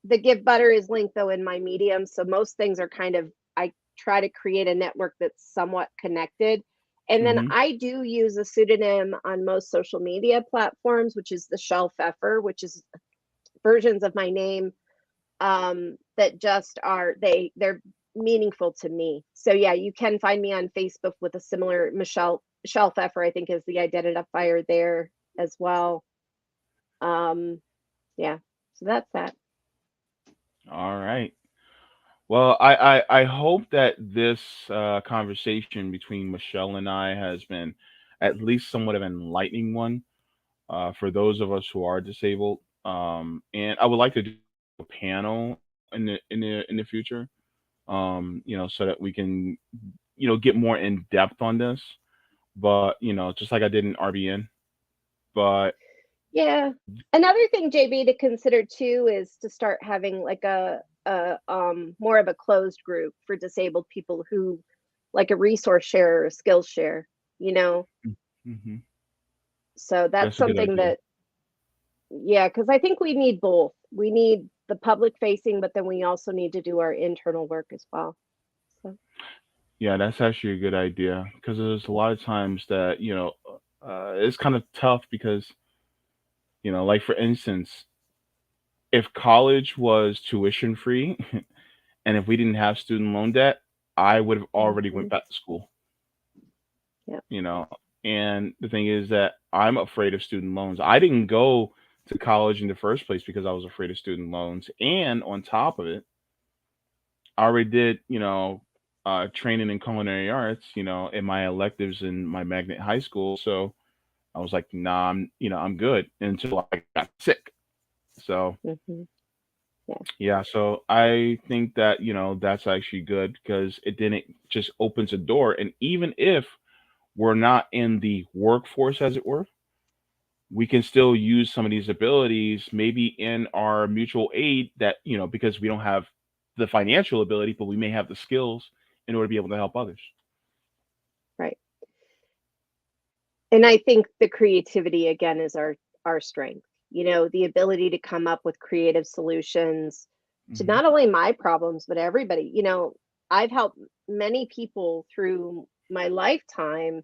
The Give Butter is linked though in my Medium, so most things are kind of, I try to create a network that's somewhat connected. And then Mm-hmm. I do use a pseudonym on most social media platforms, which is the Shell Pfeffer, which is versions of my name that just are they're meaningful to me. So yeah, you can find me on Facebook with a similar Michelle Pfeffer, I think is the identifier there as well. Yeah, so that's that. All right. Well, I hope that this conversation between Michelle and I has been at least somewhat of an enlightening one for those of us who are disabled. And I would like to do a panel in the future. So that we can get more in depth on this. But just like I did in RBN. But Yeah. Another thing, JB, to consider too is to start having like a more of a closed group for disabled people who like a resource share or a skills share, you know. hmm So that's that's a good something idea. that, yeah, because I think we need both. We need the public facing, but then we also need to do our internal work as well. So Yeah, that's actually a good idea because there's a lot of times that it's kind of tough because like for instance, if college was tuition free and if we didn't have student loan debt, I would have already went mhm, back to school. yeah. You know, and the thing is that I'm afraid of student loans. I didn't go to college in the first place because I was afraid of student loans, and on top of it, I already did training in culinary arts, in my electives in my magnet high school. So I was like, nah, I'm good until I got sick. So Hmm. Yeah. yeah, so I think that that's actually good because it didn't just opens a door, and even if we're not in the workforce, as it were, we can still use some of these abilities maybe in our mutual aid that because we don't have the financial ability, but we may have the skills in order to be able to help others. Right. And I think the creativity again is our strength. You know, the ability to come up with creative solutions to Hmm not only my problems but everybody. You know, I've helped many people through my lifetime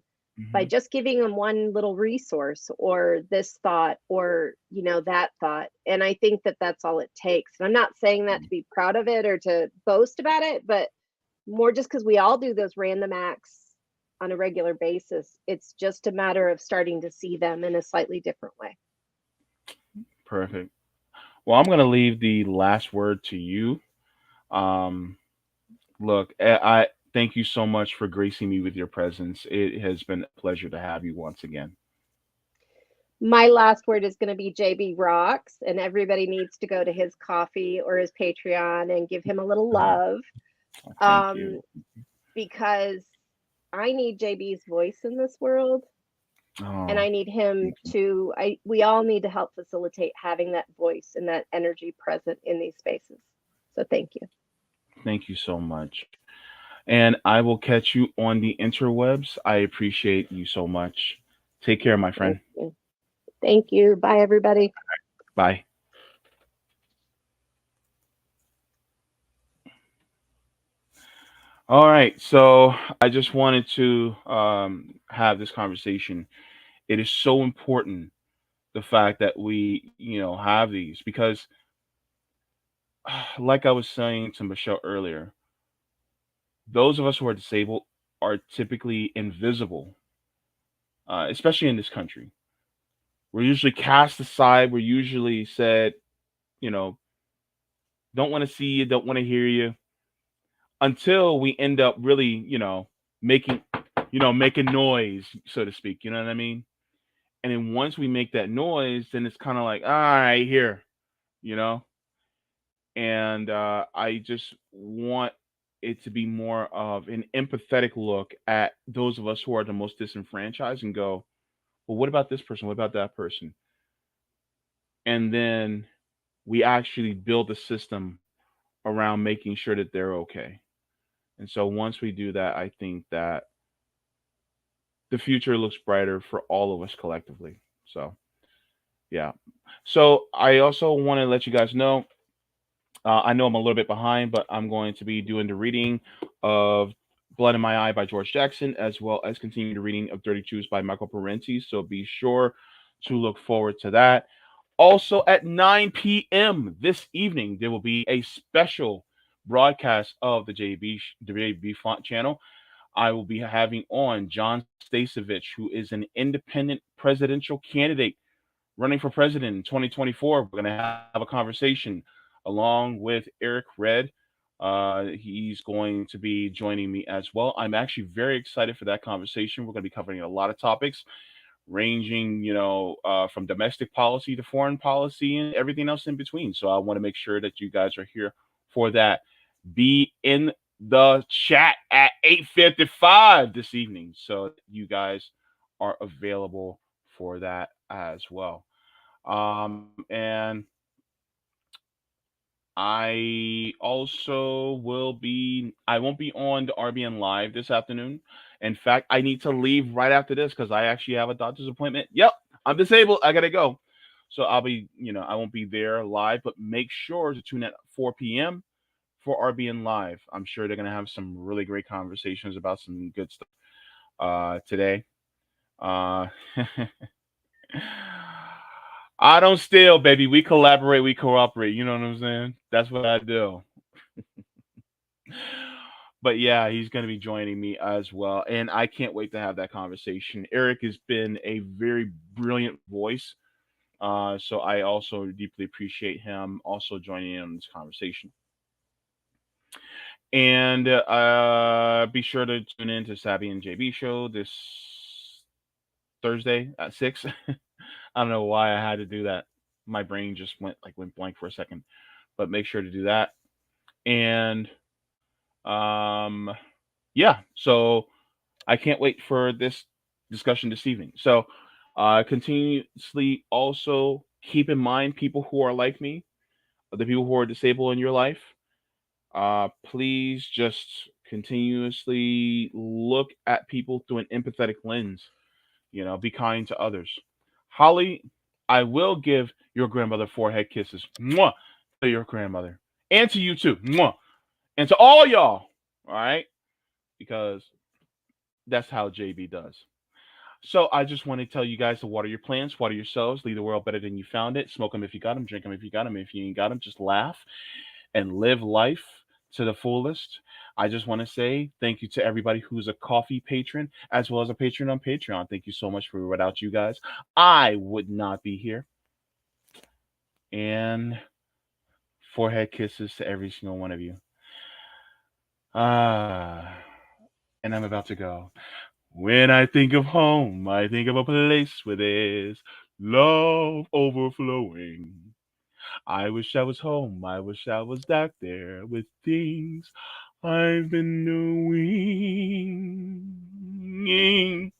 by Hmm. just giving them one little resource or this thought or, that thought. And I think that that's all it takes. And I'm not saying that to be proud of it or to boast about it, but more just because we all do those random acts on a regular basis. It's just a matter of starting to see them in a slightly different way. Perfect. Well, I'm going to leave the last word to you. Um, Look, I thank you so much for gracing me with your presence. It has been a pleasure to have you once again. My last word is going to be JB Rocks, and everybody needs to go to his coffee or his Patreon and give him a little love. Thank you. Um, because I need JB's voice in this world, and Oh, I need him thank you. to. We all need to help facilitate having that voice and that energy present in these spaces. So thank you. Thank you so much. And I will catch you on the interwebs. I appreciate you so much. Take care, my Thank friend. you. Thank you. Bye, everybody. Bye. All right. So I just wanted to have this conversation. It is so important the fact that we, have these because, like I was saying to Michelle earlier, those of us who are disabled are typically invisible, especially in this country. We're usually cast aside. We're usually said, you know, don't want to see you, don't want to hear you, until we end up really, making, making noise, so to speak. You know what I mean? And then once we make that noise, then it's kind of like, all right, here, you know. And I just want it to be more of an empathetic look at those of us who are the most disenfranchised and go, well, what about this person? What about that person? And then we actually build a system around making sure that they're okay. And so once we do that, I think that the future looks brighter for all of us collectively. So, yeah. So, I also want to let you guys know I know I'm a little bit behind, but I'm going to be doing the reading of Blood in My Eye by George Jackson, as well as continue the reading of Dirty Choose by Michael Parenti. So be sure to look forward to that. Also, at 9 p.m. this evening, there will be a special broadcast of the JB Font channel. I will be having on John Stasevich, who is an independent presidential candidate running for president in 2024. We're going to have a conversation along with Eric Red. He's going to be joining me as well. I'm actually very excited for that conversation. We're going to be covering a lot of topics ranging, from domestic policy to foreign policy and everything else in between. So I want to make sure that you guys are here for that. Be in the chat at 8:55 this evening so that you guys are available for that as well. And I won't be on the RBN live this afternoon. In fact, I need to leave right after this because I actually have a doctor's appointment. Yep, I'm disabled. I gotta go. So I won't be there live, but make sure to tune at 4 p.m. for RBN live. I'm sure they're gonna have some really great conversations about some good stuff today. Uh, I don't steal, baby. We collaborate, we cooperate. You know what I'm saying? That's what I do. But yeah, he's going to be joining me as well. And I can't wait to have that conversation. Eric has been a very brilliant voice. So I also deeply appreciate him also joining in on this conversation. And be sure to tune in to Savvy and JB show this Thursday at 6. I don't know why I had to do that. My brain just went blank for a second. But make sure to do that. And um yeah, so I can't wait for this discussion this evening. So continuously also keep in mind people who are like me, the people who are disabled in your life. Please just continuously look at people through an empathetic lens. Be kind to others. Holly, I will give your grandmother forehead kisses. Mwah, to your grandmother. And to you too. Mwah. And to all y'all, All right, because that's how JB does. So I just want to tell you guys to water your plants, water yourselves, leave the world better than you found it. Smoke them if you got them, drink them if you got them. If you ain't got them, just laugh and live life to the fullest. I just want to say thank you to everybody who's a coffee patron as well as a patron on Patreon. Thank you so much for without you guys, I would not be here. And forehead kisses to every single one of you. Ah, and I'm about to go. When I think of home, I think of a place where there's love overflowing. I wish I was home. I wish I was back there with things I've been doing.